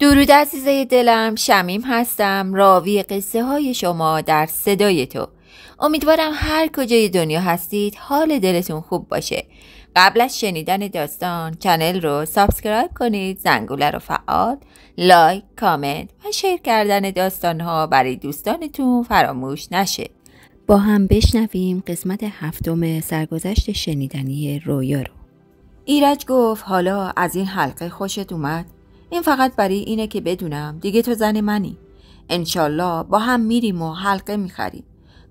درود عزیزای دلم، شمیم هستم، راوی قصه های شما در صدای تو. امیدوارم هر کجای دنیا هستید حال دلتون خوب باشه. قبل از شنیدن داستان کانال رو سابسکرایب کنید، زنگوله رو فعال، لایک، کامنت و شیر کردن داستان ها برای دوستانتون فراموش نشه. با هم بشنویم قسمت 7 سرگذشت شنیدنی رویا رو. ایرج گفت حالا از این حلقه خوشت اومد؟ این فقط برای اینه که بدونم دیگه تو زن منی. انشالله با هم میریم و حلقه میخریم.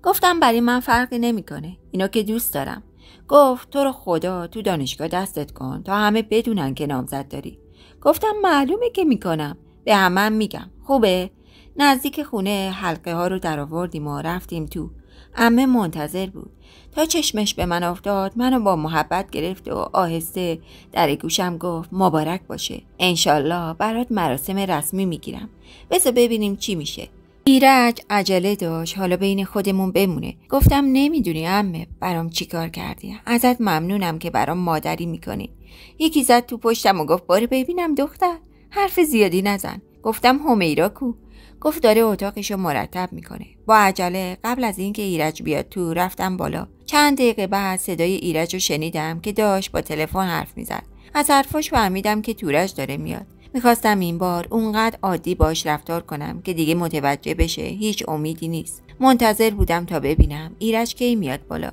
گفتم برای من فرقی نمیکنه، اینو که دوست دارم. گفت تو رو خدا تو دانشگاه دستت کن تا همه بدونن که نامزد داری. گفتم معلومه که میکنم، به همه میگم. خوبه؟ نزدیک خونه حلقه ها رو در آوردیم و رفتیم تو. عمه منتظر بود. تا چشمش به من افتاد منو با محبت گرفت و آهسته در گوشم گفت مبارک باشه، انشالله برات مراسم رسمی میگیرم، بذار ببینیم چی میشه. ایرج عجله داشت حالا بین خودمون بمونه. گفتم نمیدونی عمه برام چی کار کردی، ازت ممنونم که برام مادری میکنی. یکی زد تو پشتم و گفت باره ببینم دختر، حرف زیادی نزن. گفتم همیرا کو؟ گفت داره اتاقشو مرتب میکنه. با عجله قبل از اینکه ایرج بیاد تو رفتم بالا. چند دقیقه بعد صدای ایرج رو شنیدم که داشت با تلفن حرف میزد. از حرفاش فهمیدم که تورج داره میاد. میخواستم این بار اونقدر عادی باش رفتار کنم که دیگه متوجه بشه هیچ امیدی نیست. منتظر بودم تا ببینم ایرج کی میاد بالا.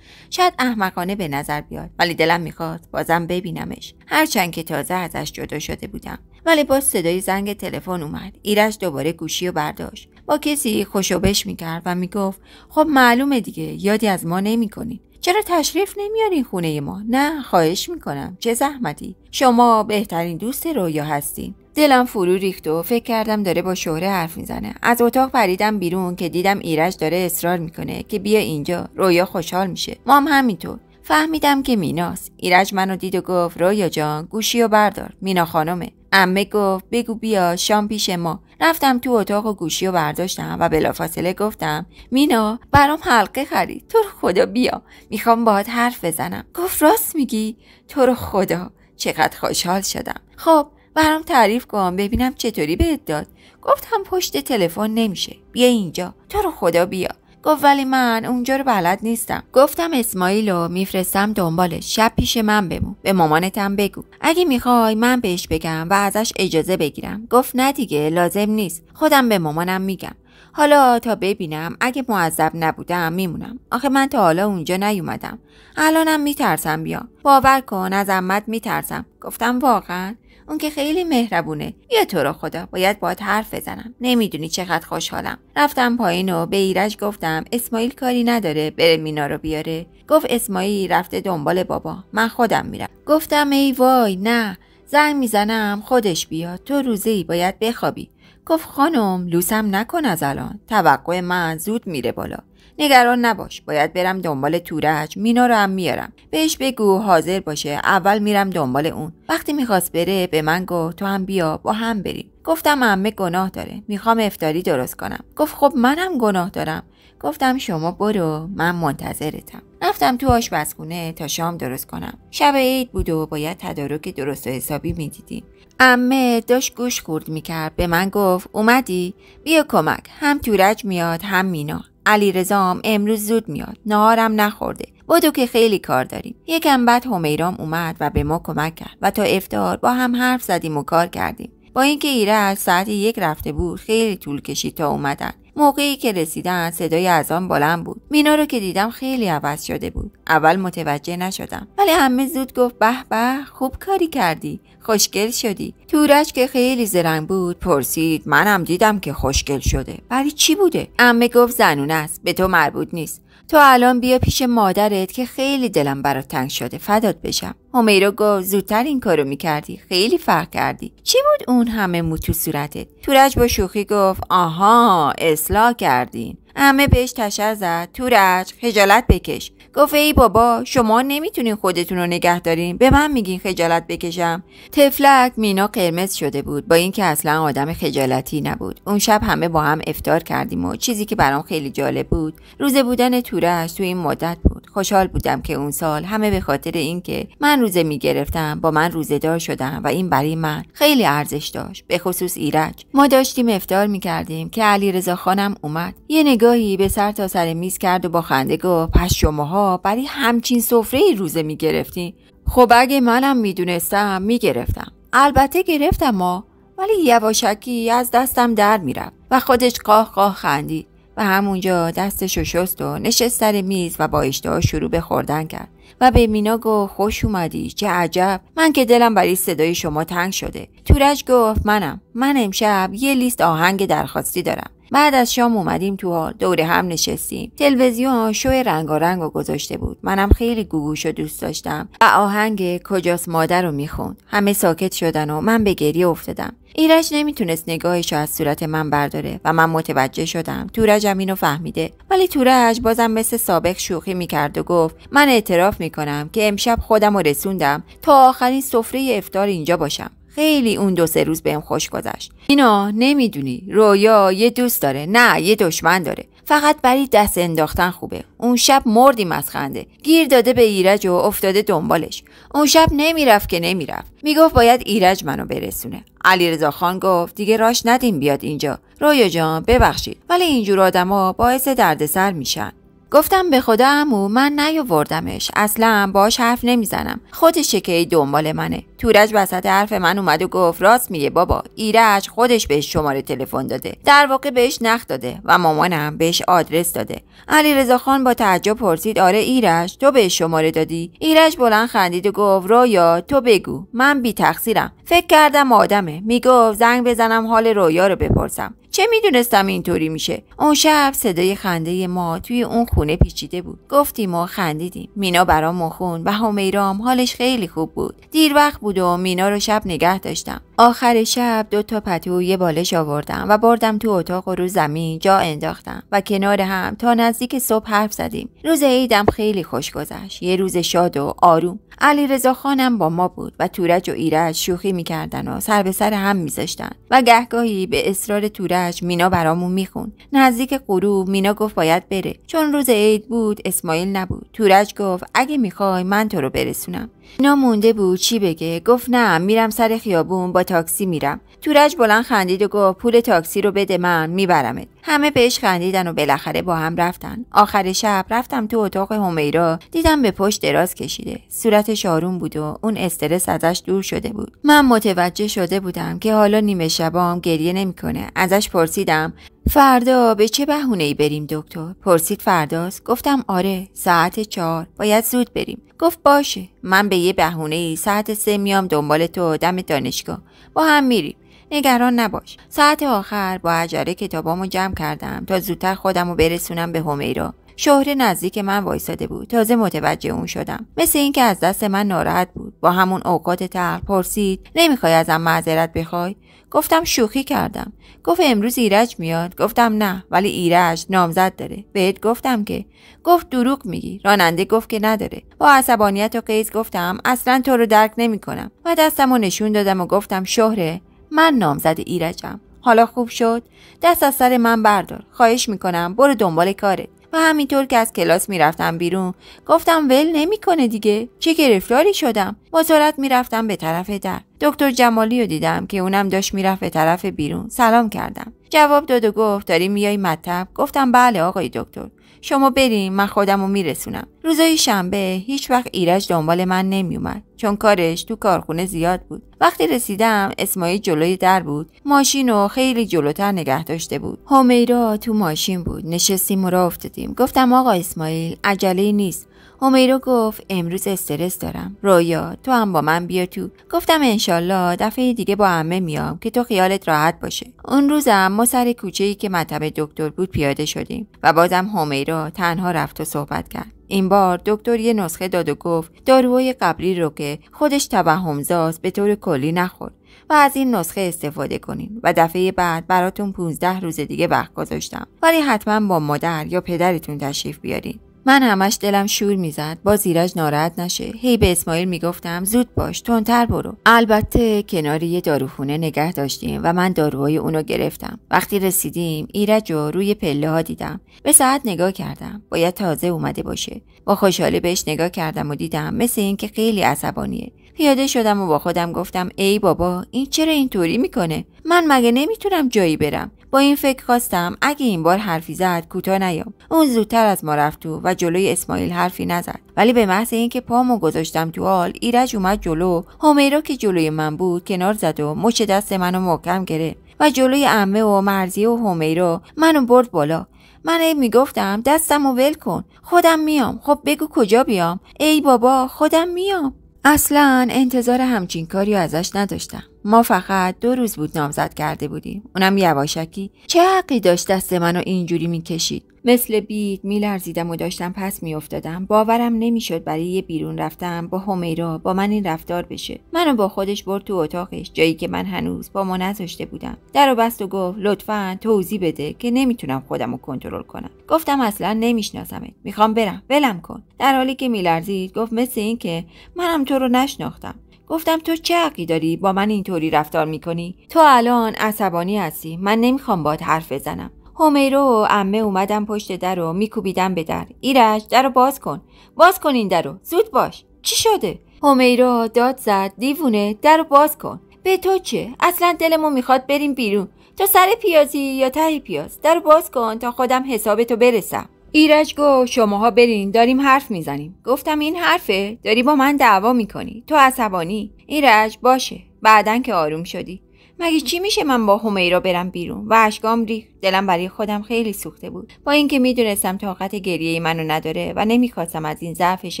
شاید احمقانه به نظر بیاد ولی دلم میخواد بازم ببینمش، هرچند که تازه ازش جدا شده بودم. ولی باز صدای زنگ تلفن اومد. ایرج دوباره گوشی رو برداشت. با کسی خوشوبش میکرد و میگفت خب معلومه دیگه یادی از ما نمیکنین. چرا تشریف نمیارین خونه ما؟ نه خواهش میکنم، چه زحمتی، شما بهترین دوست رویا هستین. دلم فرو ریخت و فکر کردم داره با شهره حرف میزنه. از اتاق پریدم بیرون که دیدم ایرج داره اصرار میکنه که بیا اینجا، رویا خوشحال میشه. ما هم همینطور. فهمیدم که میناست. ایرج منو دید و گفت رویا جان گوشیو بردار، مینا خانومه. عمه گفت بگو بیا شام پیش ما. رفتم تو اتاق و گوشیو برداشتم و بلافاصله گفتم مینا برام حلقه خرید، تو رو خدا بیا، میخوام باهات حرف بزنم. گفت راست میگی؟ تو رو خدا، چقدر خوشحال شدم. خب برام تعریف کن ببینم چطوری بهت داد. گفتم پشت تلفن نمیشه، بیا اینجا، تو رو خدا بیا. گفت ولی من اونجا رو بلد نیستم. گفتم اسماعیلو میفرستم دنبالش، شب پیش من بمون، به مامانتم بگو، اگه میخوای من بهش بگم و ازش اجازه بگیرم. گفت نه دیگه لازم نیست، خودم به مامانم میگم. حالا تا ببینم، اگه معذب نبودم میمونم، آخه من تا حالا اونجا نیومدم. الانم میترسم بیام، باور کن از عمت میترسم. گفتم واقعا؟ اون که خیلی مهربونه. یا تو رو خدا باید باهات حرف بزنم، نمیدونی چقدر خوشحالم. رفتم پایین و به ایرج گفتم اسماعیل کاری نداره بره مینا رو بیاره. گفت اسماعیل رفته دنبال بابا، من خودم میرم. گفتم ای وای نه، زنگ میزنم خودش بیاد، تو روزی باید بخوابی. گفت خانم لوسم نکن از الان، توقع من زود میره بالا. نگران نباش، باید برم دنبال تورج، مینا رو هم میارم. بهش بگو حاضر باشه، اول میرم دنبال اون. وقتی میخواست بره به من گفت تو هم بیا با هم بریم. گفتم عمه گناه داره، میخوام افطاری درست کنم. گفت خب منم گناه دارم. گفتم شما برو، من منتظرتم. رفتم تو آشپزخونه تا شام درست کنم. شب عید بود و باید تدارک درست و حسابی میدیدیم. عمه داشت گوش خورد میکرد، به من گفت اومدی؟ بیا کمک، هم تورج میاد هم مینا. علیرضام امروز زود میاد، نهارم نخورده، بدو که خیلی کار داریم. یکم بعد همیرام اومد و به ما کمک کرد و تا افطار با هم حرف زدیم و کار کردیم. با اینکه ایرج ساعت 1 رفته بود خیلی طول کشید تا اومدن. موقعی که رسیدن صدای اذان بلند بود. مینا رو که دیدم خیلی عوض شده بود. اول متوجه نشدم ولی عمه زود گفت به به خوب کاری کردی، خوشگل شدی. تورج که خیلی زرنگ بود پرسید منم دیدم که خوشگل شده، ولی چی بوده؟ عمه گفت زنونه است، به تو مربوط نیست. تو الان بیا پیش مادرت که خیلی دلم برات تنگ شده، فدات بشم. همیرا گفت زودتر این کارو میکردی، خیلی فرق کردی. چی بود اون همه مو تو صورتت؟ تورج با شوخی گفت آها اصلاح کردین. عمه بهش تشر زد تورج خجالت بکش. گفت ای بابا شما نمیتونین خودتون رو نگه دارین، به من میگین خجالت بکشم؟ تفلک مینا قرمز شده بود، با اینکه اصلا آدم خجالتی نبود. اون شب همه با هم افطار کردیم و چیزی که برام خیلی جالب بود روزه بودن تورج تو این مدت بود. خوشحال بودم که اون سال همه به خاطر اینکه من روزه میگرفتم با من روزه‌دار شدن و این برای من خیلی ارزش داشت. به خصوص ایرج. ما داشتیم افطار میکردیم که علیرضا خانم اومد. یه نگاهی به سر تا سر میز کرد و با خنده گفت پس شماها برای همچین سفره‌ای روزه میگرفتین؟ خب اگه منم میدونستم میگرفتم. البته گرفتم ولی یواشکی از دستم در میرفت و خودش قاه قاه خندید و همونجا دستشو شست و نشست سر میز و با اشتها شروع به خوردن کرد و به مینا گفت خوش اومدی، چه عجب، من که دلم برای صدای شما تنگ شده. تورج گفت من امشب یه لیست آهنگ درخواستی دارم. بعد از شام اومدیم تو حال، دور هم نشستیم. تلویزیون شو رنگارنگ رو گذاشته بود. منم خیلی گوگوشو دوست داشتم و آهنگ کجاست مادر رو میخوند. همه ساکت شدن و من به گریه افتادم. ایرج نمیتونست نگاهشو از صورت من برداره و من متوجه شدم تورجم اینو فهمیده. ولی تورج بازم مثل سابق شوخی میکرد و گفت من اعتراف میکنم که امشب خودم رو رسوندم تا آخرین سفره افطار اینجا باشم. خیلی اون 2-3 روز بهم خوش گذشت. اینا نمیدونی، رویا یه دوست داره، نه یه دشمن داره. فقط برای دست انداختن خوبه. اون شب مردیم از خنده. گیر داده به ایرج و افتاده دنبالش. اون شب نمیرفت که نمیرفت. میگفت باید ایرج منو برسونه. علیرضا خان گفت دیگه راش ندیم بیاد اینجا. رویا جان ببخشید، ولی اینجور آدما باعث دردسر میشن. گفتم به خدا عمو من نیاوردمش، اصلا باهاش حرف نمیزنم، خودشه که دنبال منه. تورج وسط حرف من اومد و گفت راست میگه بابا، ایرج خودش بهش شماره تلفن داده، در واقع بهش نقد داده و مامانم بهش آدرس داده. علیرضا خان با تعجب پرسید آره ایرج تو بهش شماره دادی؟ ایرج بلند خندید و گفت رویا تو بگو، من بی تقصیرم، فکر کردم آدمه. میگفت زنگ بزنم حال رویا رو بپرسم. چه میدونستم اینطوری میشه. اون شب صدای خنده ما توی اون خونه پیچیده بود. گفتیم و خندیدیم. مینا برامون خوند و همیرام حالش خیلی خوب بود. دیر وقت بود و مینا رو شب نگه داشتم. آخر شب 2 تا پتو یه بالش آوردم و بردم تو اتاق و رو زمین جا انداختم و کنار هم تا نزدیک صبح حرف زدیم. روز عیدم خیلی خوش گذشت. یه روز شاد و آروم. علیرضا خانم با ما بود و تورج و ایرج شوخی میکردن و سر به سر هم میذاشتن و گهگاهی به اصرار تورج مینا برامون میخوند. نزدیک غروب مینا گفت باید بره چون روز عید بود، اسماعیل نبود. تورج گفت اگه میخوای من تو رو برسونم. مینا مونده بود چی بگه، گفت نه میرم سر خیابون با تاکسی میرم. تورج بلند خندید و گفت پول تاکسی رو بده من میبرمت. همه بهش خندیدن و بالاخره با هم رفتن. آخر شب رفتم تو اتاق همیرا، دیدم به پشت دراز کشیده، صورتش آروم بود و اون استرس ازش دور شده بود. من متوجه شده بودم که حالا نیمه شبام گریه نمیکنه. ازش پرسیدم فردا به چه بهونه‌ای بریم دکتر؟ پرسید فرداست؟ گفتم آره، ساعت 4 باید زود بریم. گفت باشه، من به یه بهونه‌ای ساعت 3 میام دنبال تو دم دانشگاه، با هم میریم، نگران نباش. ساعت آخر با عجله کتابامو جمع کردم تا زودتر خودمو برسونم به همیرا. شهره نزدیک من وایساده بود. تازه متوجه اون شدم. مثل این که از دست من ناراحت بود. با همون اوقات تلخ پرسید نمیخوای ازم معذرت بخوای؟ گفتم شوخی کردم. گفت امروز ایرج میاد؟ گفتم نه، ولی ایرج نامزد داره. بهت گفتم که. گفت دروغ میگی. راننده گفت که نداره. با عصبانیت و غیظ گفتم اصلا تو رو درک نمیکنم و دستمو نشون دادم و گفتم شهره من نامزد ایرجم. حالا خوب شد؟ دست از سر من بردار. خواهش میکنم برو دنبال کارت. و همینطور که از کلاس میرفتم بیرون گفتم ول نمیکنه دیگه، چه گرفتاری شدم. با سرعت میرفتم به طرف در. دکتر جمالی رو دیدم که اونم داشت میرفت به طرف بیرون. سلام کردم. جواب داد و گفت داری میای مطب؟ گفتم بله آقای دکتر، شما بریم من خودمو میرسونم. روزای شنبه هیچ وقت ایرج دنبال من نمیومد چون کارش تو کارخونه زیاد بود. وقتی رسیدم اسماعیل جلوی در بود، ماشینو خیلی جلوتر نگه داشته بود. همیرا تو ماشین بود. نشستیم و راه افتادیم. گفتم آقا اسماعیل عجله نیست. همیرا گفت امروز استرس دارم. رویا تو هم با من بیا تو. گفتم انشالله دفعه دیگه با عمه میام که تو خیالت راحت باشه. اون روزم ما سر کوچه‌ای که مطب دکتر بود پیاده شدیم و بازم همیرا تنها رفت و صحبت کرد. این بار دکتر یه نسخه داد و گفت داروهای قبلی رو که خودش توهم‌زاست به طور کلی نخور و از این نسخه استفاده کنین و دفعه بعد براتون 15 روز دیگه وقت گذاشتم، ولی حتما با مادر یا پدرتون تشریف بیارین. من همش دلم شور میزد باز ایرج ناراحت نشه. هی به اسماعیل میگفتم زود باش، تندتر برو. البته کنار یه داروخونه نگه داشتیم و من داروهای اونو گرفتم. وقتی رسیدیم ایرج رو روی پله ها دیدم. به ساعت نگاه کردم، باید تازه اومده باشه. با خوشحالی بهش نگاه کردم و دیدم مثل این که خیلی عصبانیه. پیاده شدم و با خودم گفتم ای بابا، این چرا اینطوری میکنه؟ من مگه نمیتونم جایی برم؟ با این فکر خواستم اگه این بار حرفی زد کوتاه نیام. اون زودتر از ما رفت تو و جلوی اسماعیل حرفی نزد. ولی به محض اینکه پامو گذاشتم تو حال، ایرج اومد جلو. همیرا که جلوی من بود کنار زد و مچ دست منو محکم گرفت و جلوی عمه و مرضیه و همیرا منو برد بالا. من میگفتم دستمو ول کن، خودم میام. خب بگو کجا بیام؟ ای بابا خودم میام. اصلا انتظار همچین کاری ازش نداشتم. ما فقط 2 روز بود نامزد کرده بودیم، اونم یواشکی. چه حقی داشت دست منو اینجوری میکشید؟ مثل بید میلرزیدم و داشتم پس میافتادم. باورم نمیشد برای یه بیرون رفتم با همیرا با من این رفتار بشه. منو با خودش برد تو اتاقش، جایی که من هنوز با ما نذاشته بودم. درو بست و گفت لطفاً توضیح بده که نمیتونم خودمو کنترل کنم. گفتم اصلا نمیشناسمت، میخوام برم، ولم کن. در حالی که میلرزید گفت مثل این که منم تو رو نشناختم. گفتم تو چه حقی داری با من اینطوری رفتار میکنی؟ تو الان عصبانی هستی، من نمیخوام باهات حرف بزنم. همیرا و عمه اومدن پشت در و میکوبیدن به در. ایرج درو باز کن، باز کن این درو، زود باش. چی شده؟ همیرا داد زد دیوونه، درو باز کن. به تو چه؟ اصلا دلمو میخواد بریم بیرون. تو سر پیازی یا ته پیاز؟ درو باز کن تا خودم حسابتو برسم. ایرج گفت شماها برین، داریم حرف میزنیم. گفتم این حرفه؟ داری با من دعوا میکنی؟ تو عصبانی؟ ایرج باشه، بعدن که آروم شدی. مگه چی میشه من با همیرا برم بیرون؟ و اشکام ریخت. دلم برای خودم خیلی سوخته بود. با اینکه میدونستم طاقت گریه منو نداره و نمیخواستم از این ضعفش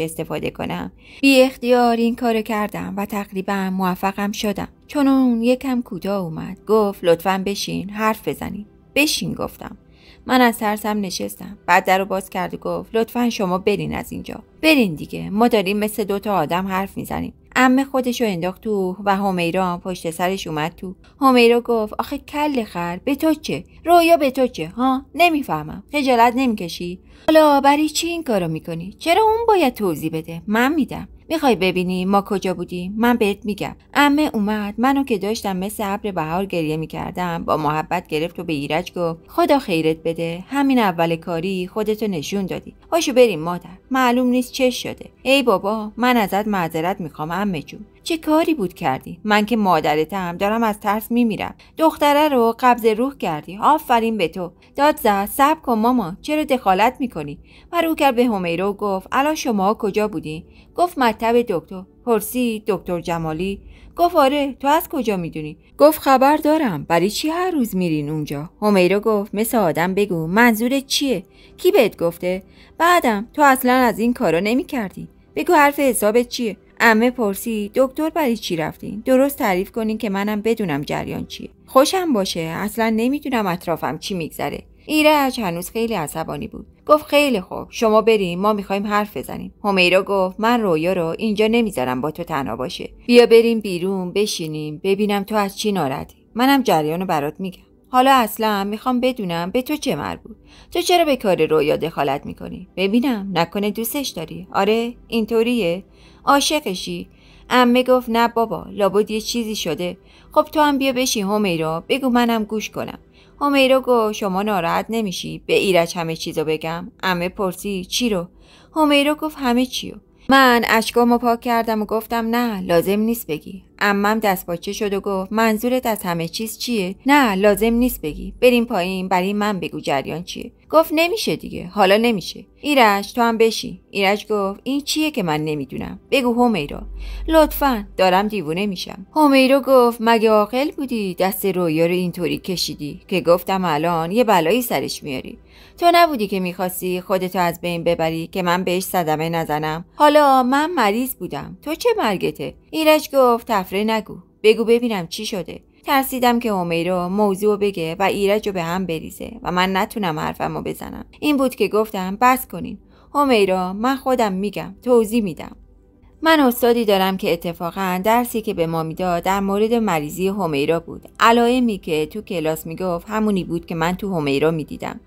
استفاده کنم، بی اختیار این کارو کردم و تقریبا موفقم شدم. چون اون یکم کوتاه اومد، گفت لطفاً بشین حرف بزنیم. بشین گفتم. من از ترسم نشستم. بعد درو باز کرد و گفت لطفاً شما برین از اینجا. برین دیگه، ما داریم مثل 2 تا آدم حرف میزنیم. عمه خودشو انداخت تو و همیرا پشت سرش اومد تو. همیرا گفت آخه کل خر، به تو چه؟ رویا به تو چه؟ ها؟ نمیفهمم. خجالت نمیکشی؟ حالا برای چی این کارو میکنی؟ چرا اون باید توضیح بده؟ من میدم. میخوای ببینی ما کجا بودیم؟ من بهت میگم. عمه اومد، منو که داشتم مثل ابر بهار گریه میکردم با محبت گرفت و به ایرج گفت خدا خیرت بده، همین اول کاری خودتو نشون دادی. پاشو بریم مادر، معلوم نیست چه شده. ای بابا من ازت معذرت میخوام عمه جون. چه کاری بود کردی؟ من که مادرتم، دارم از ترس میمیرم. دختره رو قبض روح کردی. آفرین به تو. داد زد صبر کن ماما، چرا دخالت میکنی؟ و رو کرد به همیرا و گفت الان شما کجا بودی؟ گفت مطب دکتر. پرسید دکتر جمالی؟ گفت آره، تو از کجا میدونی؟ گفت خبر دارم. برای چی هر روز میرین اونجا؟ همیرا گفت مثل آدم بگو، منظورت چیه؟ کی بهت گفته؟ بعدم تو اصلا از این کارا نمیکردی. بگو حرف حسابت چیه؟ عمه پرسید دکتر برای چی رفتین؟ درست تعریف کنین که منم بدونم جریان چیه. خوشم باشه، اصلا نمیدونم اطرافم چی میگذره. ایرج هنوز خیلی عصبانی بود. گفت خیلی خوب، شما بریم، ما میخوایم حرف بزنیم. همیرا گفت من رویا رو اینجا نمیذارم با تو تنها باشه. بیا بریم بیرون بشینیم ببینم تو از چی ناراحتی. منم جریانو برات میگم. حالا اصلا میخوام بدونم به تو چه مربوط؟ تو چرا به کار رویا دخالت میکنی؟ ببینم نکنه دوستش داری؟ آره اینطوریه؟ عاشقشی؟ عمه گفت نه بابا، لابد یه چیزی شده. خب تو هم بیا بشین همیرا، بگو منم گوش کنم. همیرا گفت شما ناراحت نمیشی به ایرج همه چیزو بگم؟ عمه پرسید چی رو؟ همیرا گفت همه چیو. من اشکامو پاک کردم و گفتم نه لازم نیست بگی. عمم دست باچه شد و گفت منظورت از همه چیز چیه؟ نه لازم نیست بگی، بریم پایین برای من بگو جریان چیه. گفت نمیشه دیگه، حالا نمیشه. ایرج تو هم بشی. ایرج گفت این چیه که من نمیدونم؟ بگو همیرا لطفاً، دارم دیوونه میشم. همیرا گفت مگه عاقل بودی دست رویا رو اینطوری کشیدی که گفتم الان یه بلایی سرش میاری؟ تو نبودی که میخواستی خودتو از بین ببری که من بهش صدمه نزنم؟ حالا من مریض بودم، تو چه مرگته؟ ایرج گفت تفره نگو، بگو ببینم چی شده. ترسیدم که همیرا موضوع بگه و ایرج رو به هم بریزه و من نتونم حرفمو بزنم. این بود که گفتم بس کنین همیرا، من خودم میگم، توضیح میدم. من استادی دارم که اتفاقا درسی که به ما میداد در مورد مریضی همیرا بود. علائمی که تو کلاس میگفت همونی بود که من تو همیرا میدیدم.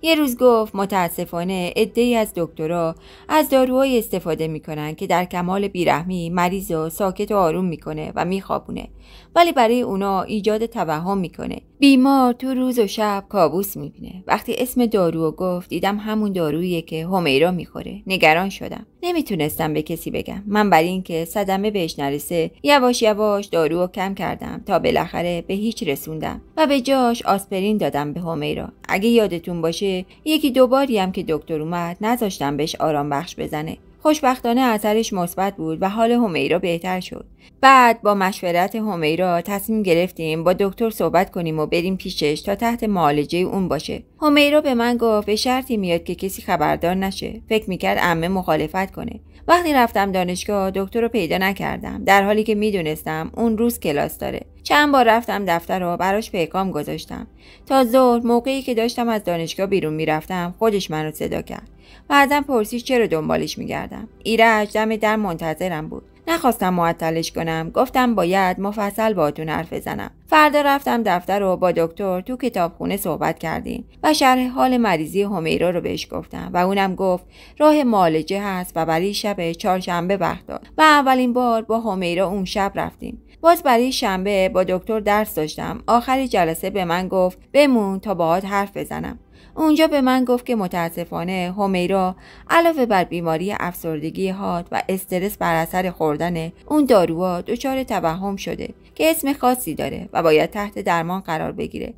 یه روز گفت متاسفانه عده‌ای از دکترها از داروهای استفاده میکنن که در کمال بیرحمی مریض رو ساکت و آروم میکنه و میخوابونه، ولی برای اونا ایجاد توهم میکنه. بیمار تو روز و شب کابوس میبینه. وقتی اسم دارو گفت دیدم همون داروییه که همیرا میخوره. نگران شدم. نمیتونستم به کسی بگم. من برای اینکه صدمه بهش نرسه یواش یواش دارو کم کردم تا بالاخره به هیچ رسوندم و به جاش آسپرین دادم به همیرا. اگه یادتون باشه یکی دو باری هم که دکتر اومد نذاشتم بهش آرام بخش بزنه. خوشبختانه اثرش مثبت بود و حال همیرا بهتر شد. بعد با مشورت همیرا تصمیم گرفتیم با دکتر صحبت کنیم و بریم پیشش تا تحت معالجه اون باشه. همیرا به من گفت به شرطی میاد که کسی خبردار نشه. فکر میکرد عمه مخالفت کنه. وقتی رفتم دانشگاه دکتر رو پیدا نکردم، در حالی که میدونستم اون روز کلاس داره. چند بار رفتم دفتر رو براش پیغام گذاشتم. تا ظهر موقعی که داشتم از دانشگاه بیرون میرفتم خودش منو صدا کرد. بعدم پرسید چرا دنبالش میگردم. ایرج دم در منتظرم بود. نخواستم معطلش کنم. گفتم باید مفصل باهاتون حرف بزنم. فردا رفتم دفتر و با دکتر تو کتابخونه صحبت کردیم و شرح حال مریضی همیرا رو بهش گفتم و اونم گفت راه معالجه هست و برای شب چهارشنبه وقت داد و اولین بار با همیرا اون شب رفتیم. باز برای شنبه با دکتر درس داشتم. آخری جلسه به من گفت بمون تا باهات حرف بزنم. اونجا به من گفت که متاسفانه همیرا علاوه بر بیماری افسردگی حاد و استرس بر اثر خوردن اون داروها دچار توهم شده که اسم خاصی داره و باید تحت درمان قرار بگیره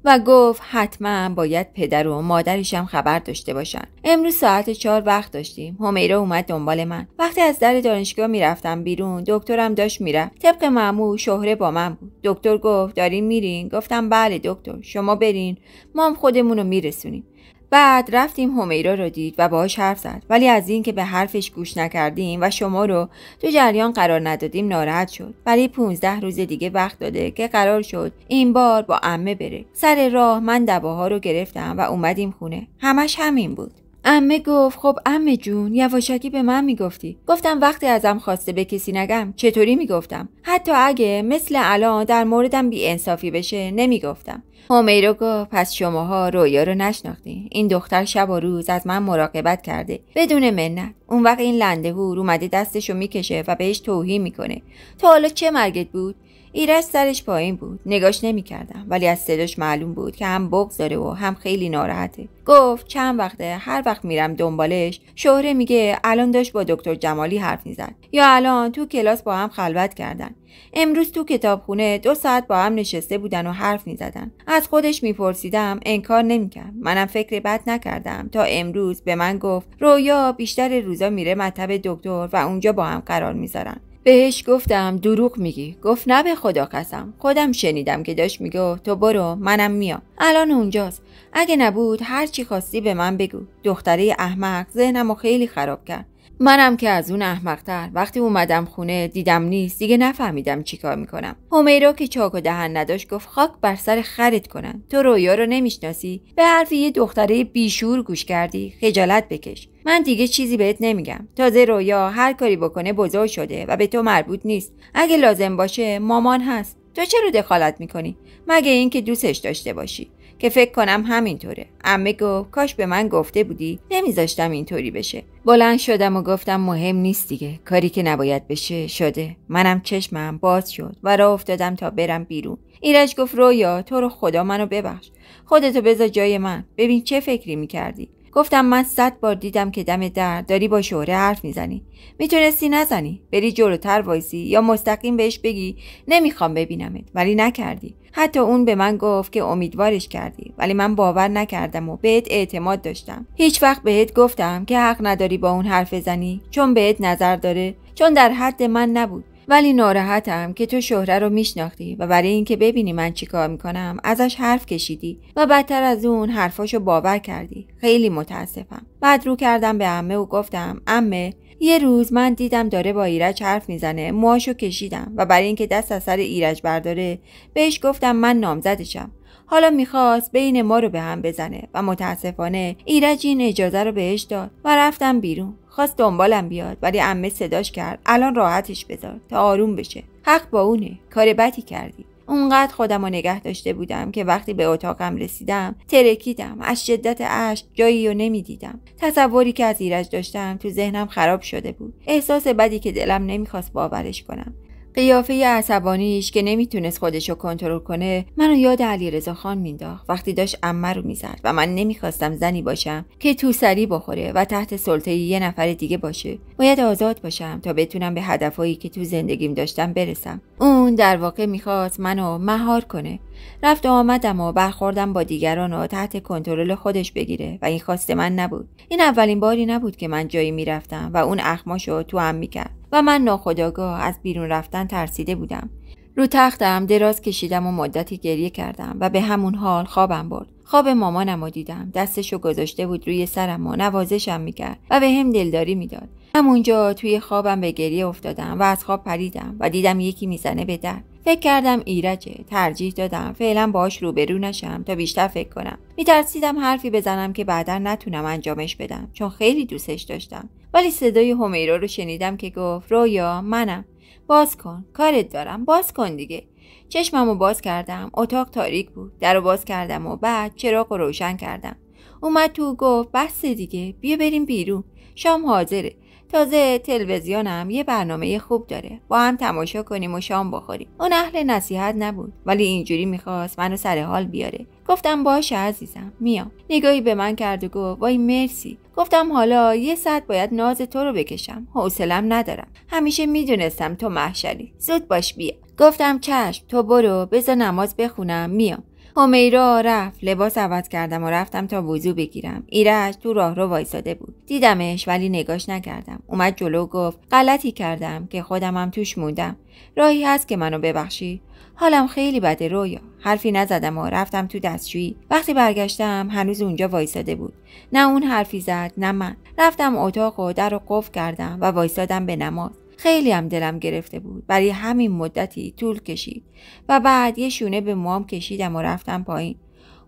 و گفت حتما باید پدر و مادرش هم خبر داشته باشن. امروز ساعت 4 وقت داشتیم. همیرا اومد دنبال من. وقتی از در دانشگاه میرفتم بیرون دکترم داشت میرفت. طبق معمول شهره با من بود. دکتر گفت دارین میرین؟ گفتم بله دکتر، شما برین، ما هم خودمون رو میرسونیم. بعد رفتیم همیرا رو دید و باهاش حرف زد، ولی از این که به حرفش گوش نکردیم و شما رو تو جریان قرار ندادیم ناراحت شد. برای 15 روز دیگه وقت داده که قرار شد این بار با عمه بره. سر راه من دواها رو گرفتم و اومدیم خونه. همش همین بود. عمه گفت خب عمه جون یواشکی به من میگفتی. گفتم وقتی ازم خواسته به کسی نگم چطوری میگفتم؟ حتی اگه مثل الان در موردم بی انصافی بشه نمیگفتم. همیرا گفت پس شماها رویا رو نشناختین. این دختر شب و روز از من مراقبت کرده بدون منت. اون وقت این لندهور اومده دستشو میکشه و بهش توهین میکنه. تا حالا چه مرگت بود؟ ایرج سرش پایین بود. نگاش نمی‌کردم ولی از صداش معلوم بود که هم بغض داره و هم خیلی ناراحته. گفت چند وقته هر وقت میرم دنبالش شهره میگه الان داشت با دکتر جمالی حرف میزد یا الان تو کلاس با هم خلوت کردن. امروز تو کتابخونه 2 ساعت با هم نشسته بودن و حرف میزدن. از خودش میپرسیدم انکار نمیکرد. منم فکر بد نکردم تا امروز به من گفت رویا بیشتر روزا میره مطب دکتر و اونجا با هم قرار میذارن. بهش گفتم دروغ میگی. گفت نه به خدا قسم، خودم شنیدم که داشت میگه تو برو منم میام. الان اونجاست. اگه نبود هر چی خواستی به من بگو. دختره احمق ذهنمو خیلی خراب کرد. منم که از اون احمق‌تر. وقتی اومدم خونه دیدم نیست دیگه نفهمیدم چیکار میکنم. همیرا که چاک و دهن نداشت گفت خاک بر سر خرت کنن. تو رویا رو نمیشناسی؟ به حرف یه دختره بیشور گوش کردی؟ خجالت بکش. من دیگه چیزی بهت نمیگم. تازه رویا هر کاری بکنه بزرگ شده و به تو مربوط نیست. اگه لازم باشه مامان هست. تو چرا دخالت میکنی؟ مگه این که دوستش داشته باشی؟ که فکر کنم همینطوره. عمه گفت کاش به من گفته بودی نمیذاشتم اینطوری بشه. بلند شدم و گفتم مهم نیست دیگه. کاری که نباید بشه شده. منم چشمم باز شد و راه افتادم تا برم بیرون. ایرج گفت رویا تو رو خدا منو ببخش. خودتو بذار جای من. ببین چه فکری میکردی. گفتم من 100 بار دیدم که دم در داری با شهره حرف میزنی. میتونستی نزنی. بری جلوتر وایسی یا مستقیم بهش بگی نمیخوام ببینمت، ولی نکردی. حتی اون به من گفت که امیدوارش کردی، ولی من باور نکردم و بهت اعتماد داشتم. هیچ وقت بهت گفتم که حق نداری با اون حرف بزنی چون بهت نظر داره، چون در حد من نبود. ولی ناراحتم که تو شهره رو میشناختی و برای اینکه ببینی من چی کار میکنم ازش حرف کشیدی و بدتر از اون حرفاشو باور کردی. خیلی متاسفم. بعد رو کردم به عمه و گفتم عمه یه روز من دیدم داره با ایرج حرف میزنه. موهاشو کشیدم و برای اینکه دست از سر ایرج برداره بهش گفتم من نامزدشم. حالا میخواست بین ما رو به هم بزنه و متاسفانه ایرج این اجازه رو بهش داد و رفتم بیرون. خواست دنبالم بیاد ولی عمه صداش کرد الان راحتش بذار تا آروم بشه. حق با اونه. کار بدی کردی. اونقدر خودم رو نگه داشته بودم که وقتی به اتاقم رسیدم ترکیدم. از شدت اشک جایی رو نمیدیدم. تصوری که از ایرج داشتم تو ذهنم خراب شده بود. احساس بدی که دلم نمیخواست باورش کنم. قیافه عصبانیش که نمیتونست خودشو کنترل کنه منو یاد علیرضا خان مینداخت وقتی داشت عمه رو میزد و من نمیخواستم زنی باشم که تو سری بخوره و تحت سلطه یه نفر دیگه باشه. باید آزاد باشم تا بتونم به هدفایی که تو زندگیم داشتم برسم. اون در واقع میخواست منو مهار کنه. رفت و آمدم و برخوردم با دیگران رو تحت کنترل خودش بگیره و این خواست من نبود. این اولین باری نبود که من جایی میرفتم و اون اخماشو تو هم میکرد و من ناخودآگاه از بیرون رفتن ترسیده بودم. رو تختم دراز کشیدم و مدتی گریه کردم و به همون حال خوابم برد. خواب مامانم رو دیدم. دستشو گذاشته بود روی سرم و نوازشم میکرد و به هم دلداری میداد. همونجا توی خوابم به گریه افتادم و از خواب پریدم و دیدم یکی میزنه به در. فکر کردم ایرجه. ترجیح دادم فعلا باهاش روبرو نشم تا بیشتر فکر کنم. میترسیدم حرفی بزنم که بعدا نتونم انجامش بدم چون خیلی دوستش داشتم. ولی صدای همیرا رو شنیدم که گفت رویا منم. باز کن، کارت دارم، باز کن دیگه. چشممو باز کردم. اتاق تاریک بود. درو باز کردم و بعد چراغ رو روشن کردم. اومد تو گفت بس دیگه، بیا بریم بیرون. شام حاضره. تازه تلویزیونم یه برنامه خوب داره. با هم تماشا کنیم و شام بخوریم. اون اهل نصیحت نبود ولی اینجوری میخواست منو سر حال بیاره. گفتم باشه عزیزم، میام. نگاهی به من کرد و گفت وای مرسی. گفتم حالا یه ساعت باید ناز تو رو بکشم. حوصله‌ام ندارم. همیشه میدونستم تو محشری. زود باش بیا. گفتم چشم، تو برو بذار نماز بخونم میام. همیرا رفت. لباس عوض کردم و رفتم تا وضو بگیرم. ایرج تو راهرو وایساده بود. دیدمش ولی نگاش نکردم. اومد جلو و گفت غلطی کردم که خودمم توش موندم. راهی هست که منو ببخشی؟ حالم خیلی بده رویا. حرفی نزدم و رفتم تو دستشویی. وقتی برگشتم هنوز اونجا وایساده بود. نه اون حرفی زد نه من. رفتم اتاق و در رو قفل کردم و وایسادم به نماز. خیلی هم دلم گرفته بود. برای همین مدتی طول کشید و بعد یه شونه به موام کشیدم و رفتم پایین.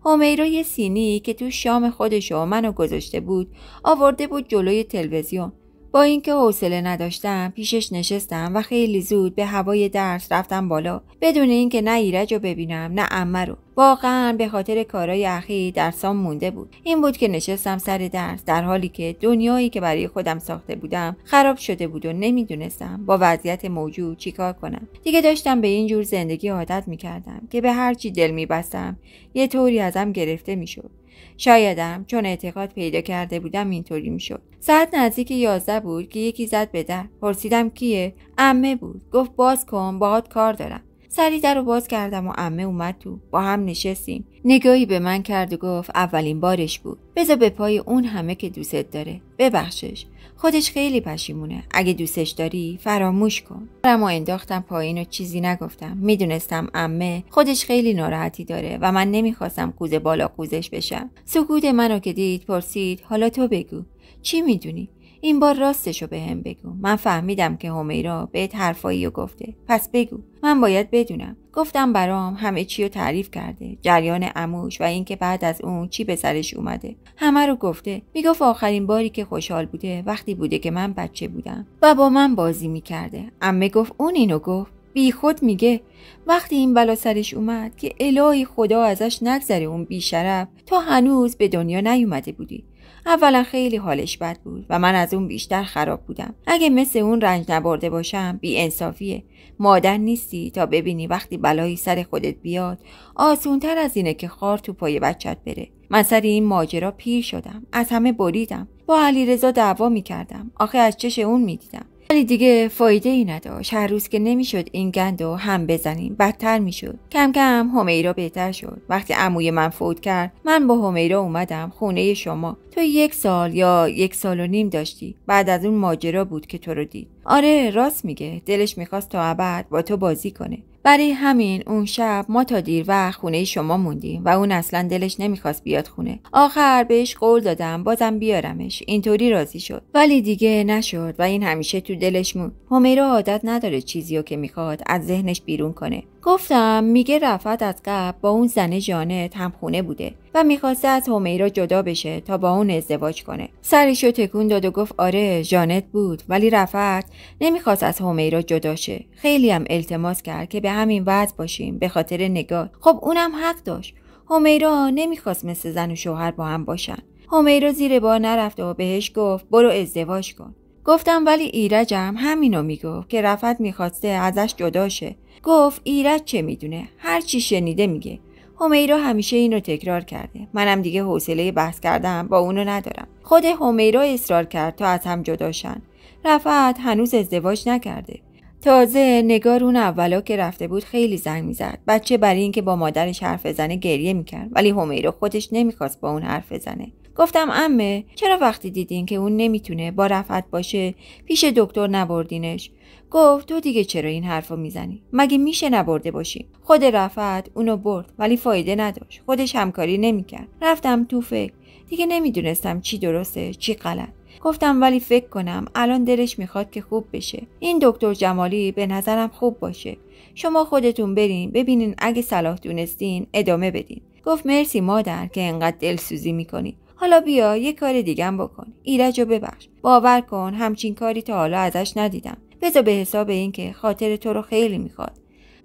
همیرا یه سینی که تو شام خودشو منو گذاشته بود آورده بود جلوی تلویزیون. با اینکه حوصله نداشتم پیشش نشستم و خیلی زود به هوای درس رفتم بالا بدون اینکه نه ایرج رو ببینم نه عمه رو. واقعا به خاطر کارهای اخیر درسام مونده بود. این بود که نشستم سر درس در حالی که دنیایی که برای خودم ساخته بودم خراب شده بود و نمیدونستم با وضعیت موجود چیکار کنم. دیگه داشتم به این جور زندگی عادت میکردم که به هر چی دل میبستم یه طوری ازم گرفته میشد. شایدم چون اعتقاد پیدا کرده بودم اینطوری میشد. ساعت نزدیک 11 بود که یکی زد به در. پرسیدم کیه؟ عمه بود. گفت باز کن باهات کار دارم. سری در رو باز کردم و عمه اومد تو. با هم نشستیم. نگاهی به من کرد و گفت اولین بارش بود. بذار به پای اون همه که دوست داره. ببخشش. خودش خیلی پشیمونه. اگه دوستش داری فراموش کن. رمو انداختم پایین و چیزی نگفتم. میدونستم عمه خودش خیلی ناراحتی داره و من نمیخواستم کوزه بالا کوزش بشم. سکوت منو که دید پرسید حالا تو بگو. چی میدونی؟ این بار راستشو به هم بگو. من فهمیدم که همیرا بهت حرفایی رو گفته. پس بگو. من باید بدونم. گفتم برام همه چی رو تعریف کرده. جریان عموش و اینکه بعد از اون چی به سرش اومده. همه رو گفته. میگفت آخرین باری که خوشحال بوده وقتی بوده که من بچه بودم و با من بازی میکرده. عمه گفت اون اینو گفت. بی خود میگه. وقتی این بلا سرش اومد که الهی خدا ازش نگذره اون بیشرف تا هنوز به دنیا نیومده بودی. اولا خیلی حالش بد بود و من از اون بیشتر خراب بودم. اگه مثل اون رنج نبرده باشم بی انصافیه. مادر نیستی تا ببینی وقتی بلایی سر خودت بیاد آسونتر از اینه که خار تو پای بچت بره. من سر این ماجرا پیر شدم. از همه بریدم. با علیرضا دعوا میکردم. آخه از چش اون میدیدم. ولی دیگه فایده ای نداشت. هر روز که نمیشد این گندو هم بزنیم بدتر میشد. کم کم همیرا بهتر شد. وقتی عموی من فوت کرد من با همیرا اومدم خونه شما. تو 1 سال یا 1 سال و نیم داشتی. بعد از اون ماجرا بود که تو رو دید. آره راست میگه. دلش میخواست تا ابد با تو بازی کنه. برای همین اون شب ما تا دیر وقت خونه شما موندیم و اون اصلا دلش نمیخواست بیاد خونه. آخر بهش قول دادم بازم بیارمش. اینطوری راضی شد. ولی دیگه نشد و این همیشه تو دلش موند. همیرا عادت نداره چیزیو که میخواد از ذهنش بیرون کنه. گفتم میگه رفعت از قبل با اون زن جانت هم خونه بوده. و میخواسته از همیرا جدا بشه تا با اون ازدواج کنه. سرشو تکون داد و گفت آره ژانت بود، ولی رفعت نمیخواست از همیرا جدا شه. خیلی هم التماس کرد که به همین وضع باشیم به خاطر نگار. خب اونم حق داشت. همیرا نمیخواست مثل زن و شوهر با هم باشن. همیرا زیر بار نرفت و بهش گفت برو ازدواج کن. گفتم ولی ایرجم همینو میگفت که رفعت میخواسته ازش جدا شه. گفت ایرج چه میدونه، هر چی شنیده میگه. همیرا همیشه اینو تکرار کرده. منم دیگه حوصله بحث کردم با اونو ندارم. خود همیرا اصرار کرد تا از هم جدا شن. رفعت هنوز ازدواج نکرده. تازه نگار اون اولا که رفته بود خیلی زنگ میزد. بچه برای اینکه با مادرش حرف بزنه گریه میکرد، ولی همیرا خودش نمیخواست با اون حرف بزنه. گفتم عمه چرا وقتی دیدین که اون نمیتونه با رفعت باشه پیش دکتر نبردینش؟ گفت تو دیگه چرا این حرفو میزنی؟ مگه میشه نبرده باشی؟ خود رفعت اونو برد ولی فایده نداشت. خودش همکاری نمیکرد. رفتم تو فکر. دیگه نمیدونستم چی درسته چی غلط. گفتم ولی فکر کنم الان دلش میخواد که خوب بشه. این دکتر جمالی به نظرم خوب باشه. شما خودتون برین ببینین اگه صلاح دونستین ادامه بدین. گفت مرسی مادر که انقدر دلسوزی میکنی. حالا بیا یه کار دیگم بکن. ایرجو ببخش. باور کن همچین کاری تا حالا ازش ندیدم. بذار به حساب این که خاطر تو رو خیلی میخواد.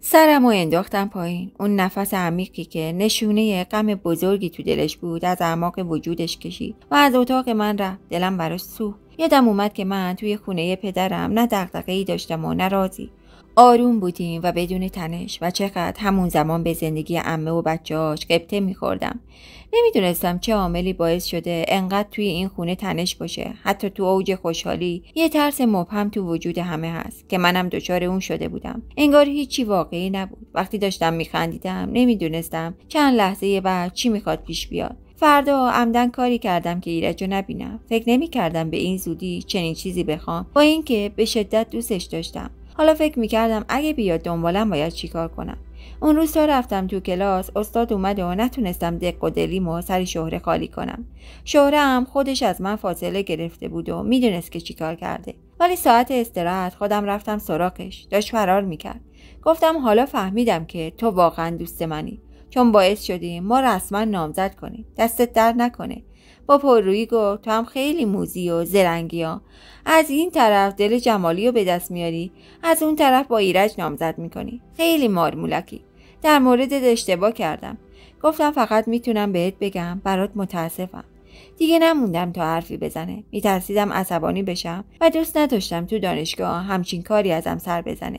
سرمو انداختم پایین. اون نفس عمیقی که نشونه غم بزرگی تو دلش بود از اعماق وجودش کشید و از اتاق من رفت. دلم براش سوخت. یادم اومد که من توی خونه پدرم نه دغدغه‌ای داشتم و نه رازی. آروم بودیم و بدون تنش و چقدر همون زمان به زندگی عمه و بچه‌هاش غبطه می‌خوردم. نمیدونستم چه عاملی باعث شده انقدر توی این خونه تنش باشه. حتی تو اوج خوشحالی یه ترس مبهم تو وجود همه هست که منم دچار اون شده بودم. انگار هیچی واقعی نبود. وقتی داشتم میخندیدم نمیدونستم چند لحظه بعد چی میخواد پیش بیاد. فردا عمدن کاری کردم که ایرجو نبینم. فکر نمی‌کردم به این زودی چنین چیزی بخوام، با اینکه به شدت دوستش داشتم. حالا فکر می‌کردم اگه بیاد دنبالم باید چیکار کنم. اون روز تا رفتم تو کلاس استاد اومد و نتونستم دق و دلیمو سر شهره خالی کنم. شهره هم خودش از من فاصله گرفته بود و میدونست که چیکار کرده. ولی ساعت استراحت خودم رفتم سراغش. داشت فرار میکرد. گفتم حالا فهمیدم که تو واقعا دوست منی، چون باعث شدی ما رسما نامزد کنیم. دستت درد نکنه. با پررویی گفت تو هم خیلی موزی و زرنگی ها. از این طرف دل جمالی رو به دست میاری، از اون طرف با ایرج نامزد میکنی. خیلی مارمولکی. در موردت اشتباه کردم. گفتم فقط میتونم بهت بگم برات متاسفم. دیگه نموندم تا حرفی بزنه. میترسیدم عصبانی بشم و دوست نداشتم تو دانشگاه همچین کاری ازم سر بزنه.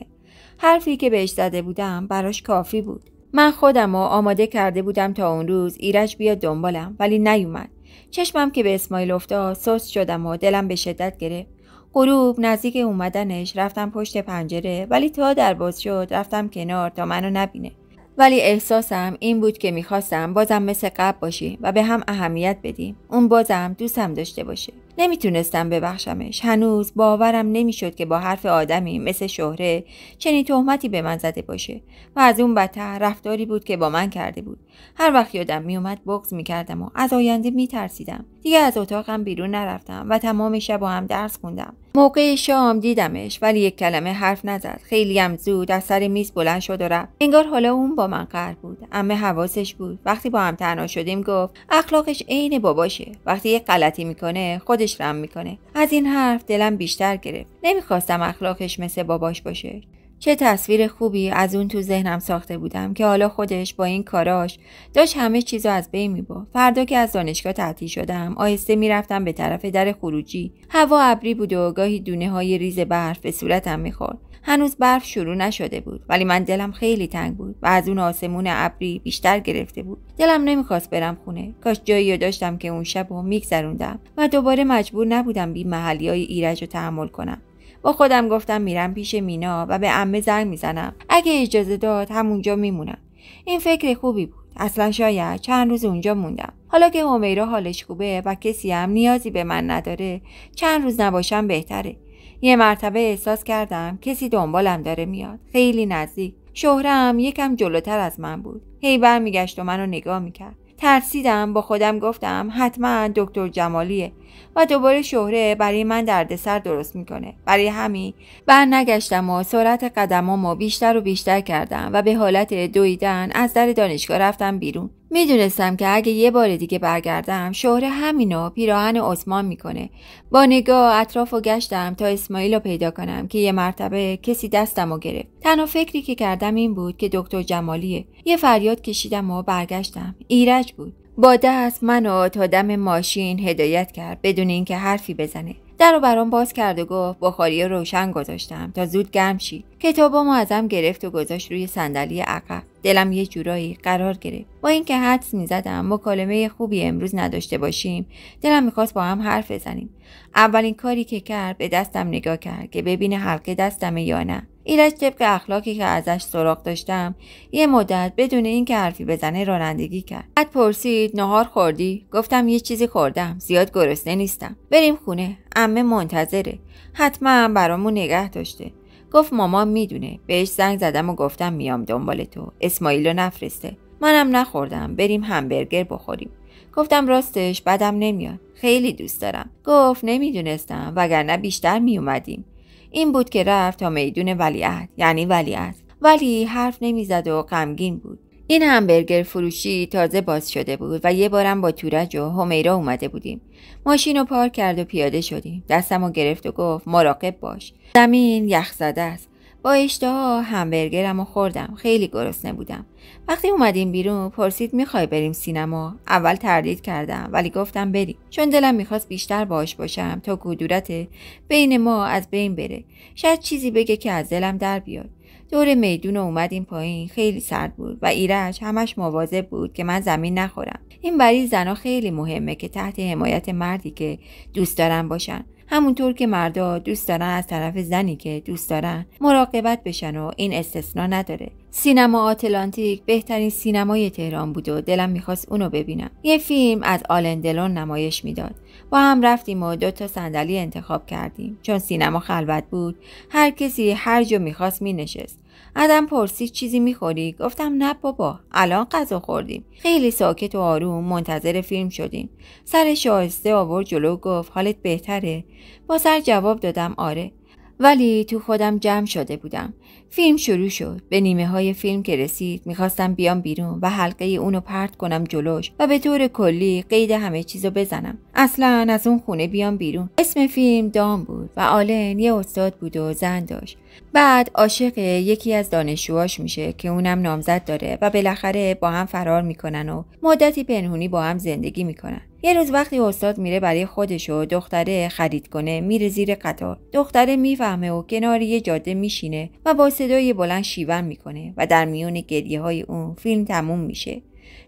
حرفی که بهش زده بودم براش کافی بود. من خودم رو آماده کرده بودم تا اون روز ایرج بیاد دنبالم، ولی نیومد. چشمم که به اسماعیل افتاد سست شدم و دلم به شدت گرفت. غروب نزدیک اومدنش رفتم پشت پنجره، ولی تا در باز شد رفتم کنار تا منو نبینه. ولی احساسم این بود که میخواستم بازم مثل قبل باشی و به هم اهمیت بدیم. اون بازم دوستم داشته باشه. نمیتونستم ببخشمش. هنوز باورم نمیشد که با حرف آدمی مثل شهره چنین تهمتی به من زده باشه و از اون بدتر رفتاری بود که با من کرده بود. هر وقت یادم میومد بغض میکردم و از آینده میترسیدم. دیگه از اتاقم بیرون نرفتم و تمام شب با هم درس خوندم. موقع شام دیدمش ولی یک کلمه حرف نزد. خیلی هم زود از سر میز بلند شد و رفت. انگار حالا اون با من قهر بود. عمه حواسش بود. وقتی با هم تنها شدیم گفت اخلاقش عین باباشه. وقتی یک غلطی میکنه خودش رم میکنه. از این حرف دلم بیشتر گرفت. نمیخواستم اخلاقش مثل باباش باشه. چه تصویر خوبی از اون تو ذهنم ساخته بودم که حالا خودش با این کاراش داشت همه چیزو از بین میبرد. فردا که از دانشگاه تعطیل شدم آهسته میرفتم به طرف در خروجی. هوا ابری بود و گاهی دونه‌های ریز برف به صورتم میخورد. هنوز برف شروع نشده بود ولی من دلم خیلی تنگ بود و از اون آسمون ابری بیشتر گرفته بود. دلم نمیخواست برم خونه. کاش جایی داشتم که اون شبو میگذروندم و دوباره مجبور نبودم بی محلیای ایرج رو تحمل کنم. با خودم گفتم میرم پیش مینا و به عمه زنگ میزنم. اگه اجازه داد همونجا میمونم. این فکر خوبی بود. اصلا شاید چند روز اونجا موندم. حالا که همیرا حالش خوبه و کسی هم نیازی به من نداره چند روز نباشم بهتره. یه مرتبه احساس کردم کسی دنبالم داره میاد. خیلی نزدیک. شهرم یکم جلوتر از من بود. هی برمیگشت و منو نگاه میکرد. ترسیدم. با خودم گفتم حتما دکتر جمالیه و دوباره شهره برای من دردسر درست میکنه. برای همین برنگشتم و سرعت قدمامو بیشتر و بیشتر کردم و به حالت دویدن از در دانشگاه رفتم بیرون. میدونستم که اگه یه بار دیگه برگردم شهره همینو پیراهن عثمان میکنه. با نگاه اطرافو گشتم تا اسماعیلو پیدا کنم که یه مرتبه کسی دستمو گرفت. تنها فکری که کردم این بود که دکتر جمالیه. یه فریاد کشیدم و برگشتم. ایرج بود. با دست منو تا دم ماشین هدایت کرد بدون اینکه حرفی بزنه. درو برام باز کرد و گفت بخاری روشن گذاشتم تا زود گرم شی. کتابامو ازم گرفت و گذاشت روی صندلی عقب. دلم یه جورایی قرار گرفت. با اینکه حدس می‌زدم مکالمه خوبی امروز نداشته باشیم، دلم می‌خواست با هم حرف بزنیم. اولین کاری که کرد به دستم نگاه کرد که ببینه حلقه دستمه یا نه. ایرج طبق اخلاقی که ازش سراغ داشتم یه مدت بدون اینکه حرفی بزنه رانندگی کرد. بعد پرسید نهار خوردی؟ گفتم یه چیزی خوردم، زیاد گرسنه نیستم. بریم خونه، عمه منتظره، حتما برامون نگه داشته. گفت مامان میدونه. بهش زنگ زدم و گفتم میام دنبال تو، اسماعیلو نفرسته. منم نخوردم، بریم همبرگر بخوریم. گفتم راستش بدم نمیاد، خیلی دوست دارم. گفت نمیدونستم، وگرنه بیشتر میومدیم. این بود که رفت تا میدون ولیعهد، یعنی ولیعصر، ولی حرف نمیزد و غمگین بود. این همبرگر فروشی تازه باز شده بود و یه بارم با تورج و همیرا اومده بودیم. ماشینو پارک کرد و پیاده شدیم. دستمو گرفت و گفت مراقب باش، زمین یخ زده است. با اشتها همبرگرمو خوردم، خیلی گرسنه بودم. وقتی اومدیم بیرون پرسید میخوای بریم سینما؟ اول تردید کردم ولی گفتم بریم، چون دلم میخواست بیشتر باهاش باشم تا کدورت بین ما از بین بره. شاید چیزی بگه که از دلم در بیاد. دور میدون اومدیم پایین، خیلی سرد بود و ایرج همش مواظب بود که من زمین نخورم. این برای زنا خیلی مهمه که تحت حمایت مردی که دوست دارن باشن، همونطور که مردا دوست دارن از طرف زنی که دوست دارن مراقبت بشن و این استثنا نداره. سینما آتلانتیک بهترین سینمای تهران بود و دلم میخواست اونو ببینم. یه فیلم از آلن دلون نمایش میداد. با هم رفتیم و 2 تا صندلی انتخاب کردیم. چون سینما خلوت بود هر کسی هر جا میخواست مینشست. ادم پرسید چیزی میخوری؟ گفتم نه بابا، الان غذا خوردیم. خیلی ساکت و آروم منتظر فیلم شدیم. سرش آهسته آورد جلو، گفت حالت بهتره؟ با سر جواب دادم آره، ولی تو خودم جمع شده بودم. فیلم شروع شد. به نیمه های فیلم که رسید میخواستم بیام بیرون و حلقه اونو پرت کنم جلوش و به طور کلی قید همه چیزو بزنم، اصلا از اون خونه بیام بیرون. اسم فیلم دام بود و آلن یه استاد بود و زن داشت. بعد عاشق یکی از دانشجوهاش میشه که اونم نامزد داره و بالاخره با هم فرار میکنن و مدتی پنهونی با هم زندگی میکنن. یه روز وقتی استاد میره برای خودش و دختره خرید کنه، میره زیر قطار. دختره میفهمه و کنار یه جاده میشینه و با صدای بلند شیون میکنه و در میون گریه های اون فیلم تموم میشه.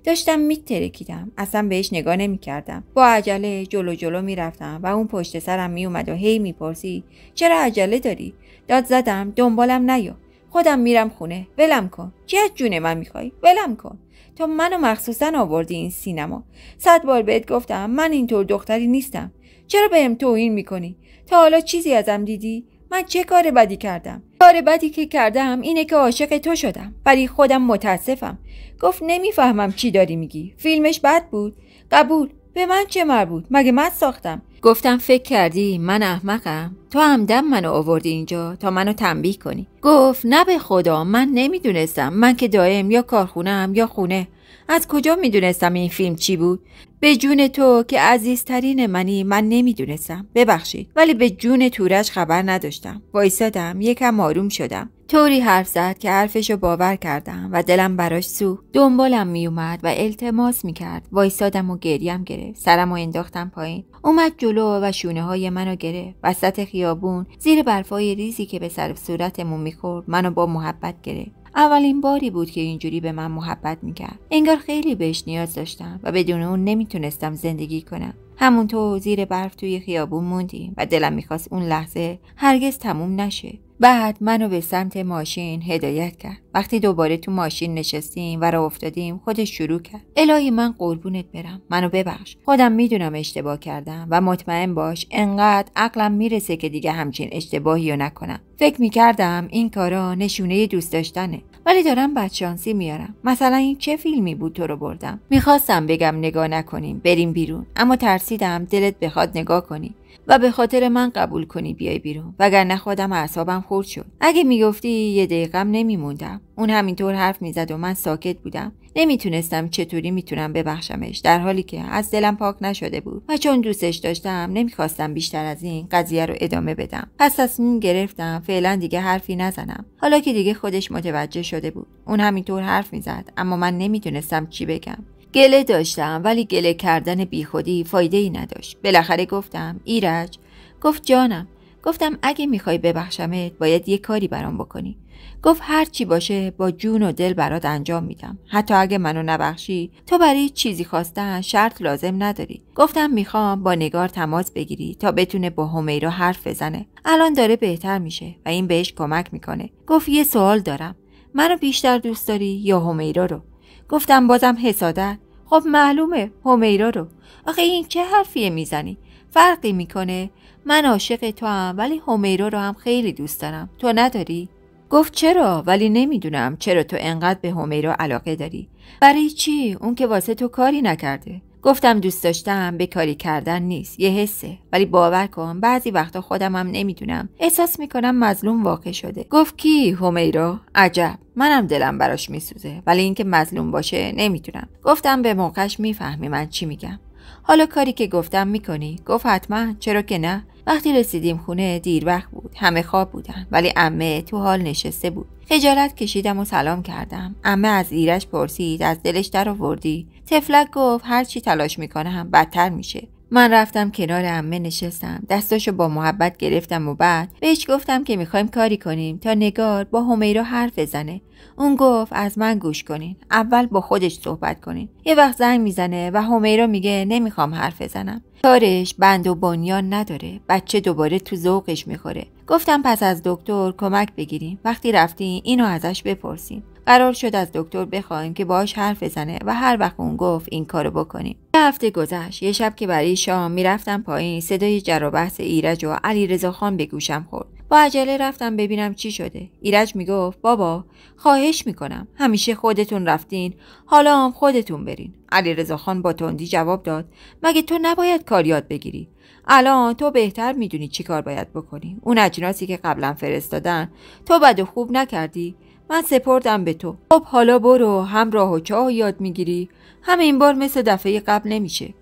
داشتم میترکیدم، اصلا بهش نگاه نمیکردم. با عجله جلو میرفتم و اون پشت سرم میومد و هی میپرسی چرا عجله داری؟ داد زدم دنبالم نیا، خودم میرم خونه، ولم کن. چی از جون من میخوای؟ ولم کن. تو منو مخصوصا آوردی این سینما. 100 بار بهت گفتم من اینطور دختری نیستم. چرا بهم توهین میکنی؟ تا حالا چیزی ازم دیدی؟ من چه کار بدی کردم؟ کار بدی که کردم اینه که عاشق تو شدم. برای خودم متاسفم. گفت نمیفهمم چی داری میگی. فیلمش بد بود. قبول. به من چه مربوط؟ مگه من ساختم؟ گفتم فکر کردی من احمقم؟ تو همدم منو آوردی اینجا تا منو تنبیه کنی. گفت نه به خدا من نمیدونستم. من که دائم یا کارخونه‌ام یا خونه. از کجا میدونستم این فیلم چی بود؟ به جون تو که عزیزترین منی من نمیدونستم. ببخشید، ولی به جون تورج خبر نداشتم. وایسادم، یکم آروم شدم. طوری حرف زد که حرفشو باور کردم و دلم براش سوخت. دنبالم میومد و التماس میکرد. وایسادم و گریم گرفت. سرمو انداختم پایین. اومد جلو و شونه های منو گرفت. وسط خیابون زیر برفای ریزی که به سر صورتمون میخورد منو با محبت گرفت. اولین باری بود که اینجوری به من محبت میکرد. انگار خیلی بهش نیاز داشتم و بدون اون نمیتونستم زندگی کنم. همونطور زیر برف توی خیابون موندیم و دلم میخواست اون لحظه هرگز تموم نشه. بعد منو به سمت ماشین هدایت کرد. وقتی دوباره تو ماشین نشستیم و راه افتادیم خودش شروع کرد. الهی من قربونت برم، منو ببخش. خودم میدونم اشتباه کردم و مطمئن باش انقدر عقلم میرسه که دیگه همچین اشتباهی رو نکنم. فکر میکردم این کارا نشونه دوست داشتنه، ولی دارم بدشانسی میارم. مثلا این چه فیلمی بود تو رو بردم؟ میخواستم بگم نگاه نکنیم بریم بیرون، اما ترسیدم دلت بخواد نگاه کنی و به خاطر من قبول کنی بیای بیرون، وگرنه خودم اعصابم خورد شد. اگه میگفتی یه دقیقه‌م نمیموندم. اون همینطور حرف میزد و من ساکت بودم. نمیتونستم چطوری میتونم ببخشمش، در حالی که از دلم پاک نشده بود و چون دوستش داشتم نمیخواستم بیشتر از این قضیه رو ادامه بدم. پس تصمیم گرفتم فعلا دیگه حرفی نزنم. حالا که دیگه خودش متوجه شده بود. اون همینطور حرف میزد اما من نمیتونستم چی بگم. گله داشتم ولی گله کردن بیخودی فایده ای نداشت. بالاخره گفتم ایرج. گفت جانم. گفتم اگه میخوای ببخشمت باید یه کاری برام بکنی. گفت هر چی باشه با جون و دل برات انجام میدم. حتی اگه منو نبخشی تو برای چیزی خواستن شرط لازم نداری. گفتم میخوام با نگار تماس بگیری تا بتونه با همیرا حرف بزنه. الان داره بهتر میشه و این بهش کمک میکنه. گفت یه سوال دارم. منو بیشتر دوست داری یا همیرا رو؟ گفتم بازم حسادت. خب معلومه همیرا رو. آخه این چه حرفیه میزنی؟ فرقی میکنه؟ من عاشق تو هم ولی همیرا رو هم خیلی دوست دارم. تو نداری؟ گفت چرا؟ ولی نمیدونم چرا تو انقدر به همیرا علاقه داری. برای چی؟ اون که واسه تو کاری نکرده. گفتم دوست داشتم به کاری کردن نیست، یه حسه. ولی باور کن بعضی وقتا خودم هم نمیدونم احساس میکنم مظلوم واقع شده. گفت کی؟ همیرا؟ عجب. منم دلم براش میسوزه ولی اینکه مظلوم باشه نمیدونم. گفتم به موقعش میفهمی من چی میگم. حالا کاری که گفتم میکنی؟ گفت حتما، چرا که نه. وقتی رسیدیم خونه دیر وقت بود، همه خواب بودن ولی عمه تو حال نشسته بود. خجالت کشیدم و سلام کردم. عمه از ایرج پرسید از دلش در آوردی؟ طفلک گفت هر چی تلاش میکنم بدتر میشه. من رفتم کنار عمه نشستم، دستاشو با محبت گرفتم و بعد بهش گفتم که میخوایم کاری کنیم تا نگار با همیرا حرف بزنه. اون گفت از من گوش کنین، اول با خودش صحبت کنین. یه وقت زنگ میزنه و همیرا میگه نمیخوام حرف بزنم. کارش بند و بنیان نداره، بچه دوباره تو ذوقش میخوره. گفتم پس از دکتر کمک بگیریم، وقتی رفتین اینو ازش بپرسین. قرار شد از دکتر بخوایم که باهاش حرف بزنه و هر وقت اون گفت این کارو بکنیم. یه هفته گذشت. یه شب که برای شام میرفتم پایین صدای جر و بحث ایرج و علیرضا خان به گوشم خورد. با عجله رفتم ببینم چی شده. ایرج میگفت بابا خواهش میکنم همیشه خودتون رفتین، حالا هم خودتون برین. علیرضا خان با تندی جواب داد مگه تو نباید کار یاد بگیری؟ الان تو بهتر میدونی چی کار باید بکنی. اون اجناسی که قبلا فرستادن تو بد و خوب نکردی، من سپردم به تو. خب حالا برو، هم راه و چاه یاد میگیری، هم این بار مثل دفعه قبل نمیشه.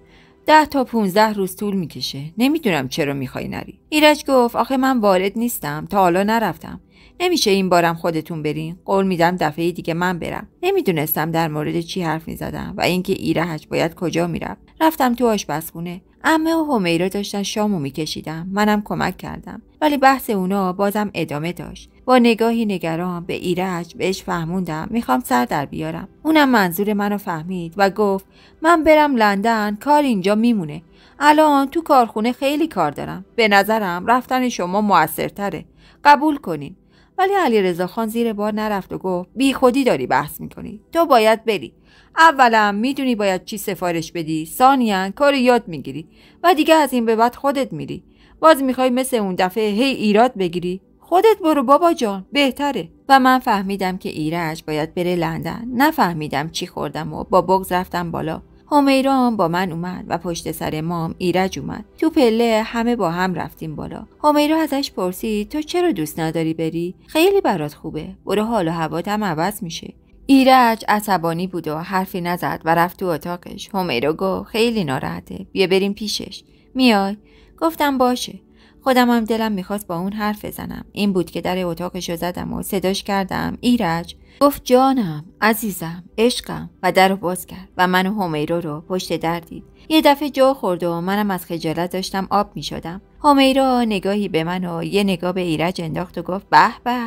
10 تا 15 روز طول میکشه. نمیدونم چرا میخوای نری. ایرج گفت آخه من وارد نیستم، تا حالا نرفتم. نمیشه این بارم خودتون برین. قول میدم دفعه دیگه من برم. نمیدونستم در مورد چی حرف میزدم و اینکه ایرج باید کجا میرفت. رفتم تو آشپزخونه. عمه و همیرا داشتن شامو میکشیدن. منم کمک کردم. ولی بحث اونا بازم ادامه داشت. با نگاهی نگران به ایرج بهش فهموندم میخوام سر در بیارم. اونم منظور منو فهمید و گفت من برم لندن، کار اینجا میمونه. الان تو کارخونه خیلی کار دارم. به نظرم رفتن شما موثرتره. قبول کنین. ولی علیرضا خان زیر بار نرفت و گفت بی خودی داری بحث میکنی. تو باید بری. اولا میدونی باید چی سفارش بدی، ثانیاً کار یاد میگیری و دیگه از این به بعد خودت میری. باز میخوای مثل اون دفعه هی ایراد بگیری؟ خودت برو بابا جان، بهتره. و من فهمیدم که ایرج باید بره لندن. نفهمیدم چی خوردم و با بغض رفتم بالا. همیرا هم با من اومد و پشت سر مام ایرج اومد. تو پله همه با هم رفتیم بالا. همیرا ازش پرسید تو چرا دوست نداری بری؟ خیلی برات خوبه. برو حال و هوات هم عوض میشه. ایرج عصبانی بود و حرفی نزد و رفت تو اتاقش. همیرا گفت خیلی ناراحته، بیا بریم پیشش. میای؟ گفتم باشه. خودم هم دلم میخواست با اون حرف بزنم. این بود که در اتاقشو زدم و صداش کردم ایرج. گفت جانم، عزیزم، عشقم و درو باز کرد و من و همیرا رو پشت در دید. یه دفعه جا خورد و منم از خجالت داشتم آب میشدم. همیرا نگاهی به من و یه نگاه به ایرج انداخت و گفت به به،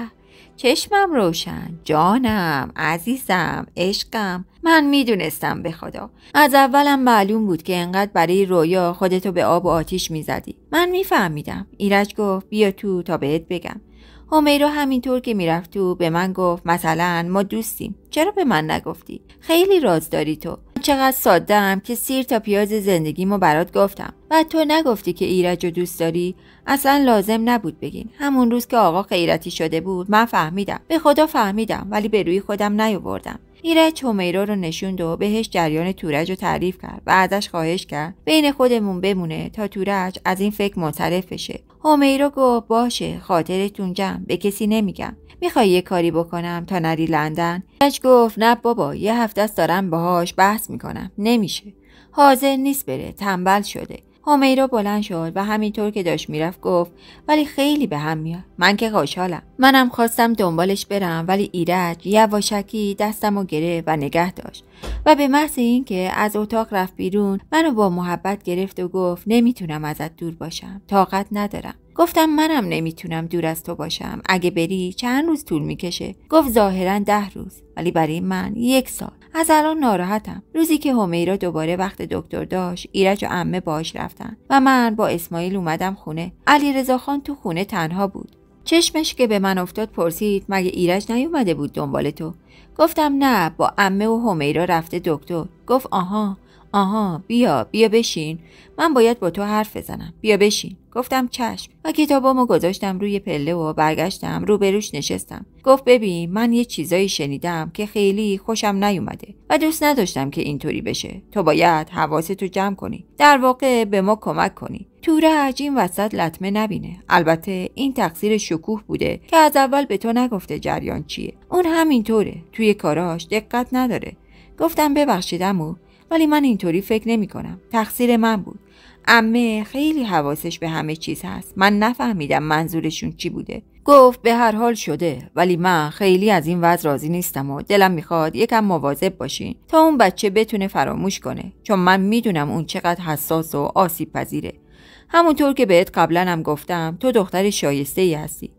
چشمم روشن، جانم، عزیزم، عشقم. من میدونستم به خدا. از اولم معلوم بود که انقدر برای رویا خودتو به آب و آتیش میزدی. من میفهمیدم. ایرج گفت بیا تو تا بهت بگم. همیرا همینطور که میرفت تو به من گفت مثلا ما دوستیم، چرا به من نگفتی؟ خیلی راز داری تو. چقدر ساده‌ام که سیر تا پیاز زندگیمو برات گفتم. بعد تو نگفتی که ایرجو دوست داری؟ اصلا لازم نبود بگین. همون روز که آقا غیرتی شده بود من فهمیدم. به خدا فهمیدم ولی به روی خودم نیاوردم. ایرج همیرا رو نشوند و بهش جریان تورج رو تعریف کرد و ازش خواهش کرد بین خودمون بمونه تا تورج از این فکر منصرف بشه. همیرا گفت باشه، خاطرتون جمع، به کسی نمیگم. میخوای یه کاری بکنم تا نری لندن؟ ایرج گفت نه بابا، یه هفته است دارم باهاش بحث میکنم، نمیشه، حاضر نیست بره، تنبل شده. همیرا بلند شد و همینطور که داشت میرفت گفت ولی خیلی به هم میاد، من که خوشحالم. منم خواستم دنبالش برم ولی ایرج یواشکی دستمو گرفت و نگه داشت و به محض اینکه از اتاق رفت بیرون منو با محبت گرفت و گفت نمیتونم ازت دور باشم، طاقت ندارم. گفتم منم نمیتونم دور از تو باشم، اگه بری چند روز طول میکشه؟ گفت ظاهرا 10 روز، ولی برای من 1 سال. از الان ناراحتم. روزی که همیرا دوباره وقت دکتر داشت، ایرج و عمه باهاش رفتن و من با اسماعیل اومدم خونه. علیرضا خان تو خونه تنها بود. چشمش که به من افتاد پرسید مگه ایرج نیومده بود دنبال تو؟ گفتم نه، با عمه و همیرا رفته دکتر. گفت آها بیا بشین، من باید با تو حرف بزنم، بیا بشین. گفتم چشم و کتابامو گذاشتم روی پله و برگشتم روبروش نشستم. گفت ببین، من یه چیزایی شنیدم که خیلی خوشم نیومده و دوست نداشتم که اینطوری بشه. تو باید حواستو جمع کنی، در واقع به ما کمک کنی. تورج این وسط لطمه نبینه. البته این تقصیر شکوه بوده که از اول به تو نگفته جریان چیه. اون همینطوره، توی کاراش دقت نداره. گفتم ببخشید عمو، ولی من اینطوری فکر نمی کنم. تقصیر من بود. عمه خیلی حواسش به همه چیز هست. من نفهمیدم منظورشون چی بوده. گفت به هر حال شده، ولی من خیلی از این وضع راضی نیستم و دلم میخواد یکم مواظب باشین تا اون بچه بتونه فراموش کنه، چون من میدونم اون چقدر حساس و آسیب پذیره. همونطور که بهت قبلا هم گفتم تو دختر شایسته ای هستی،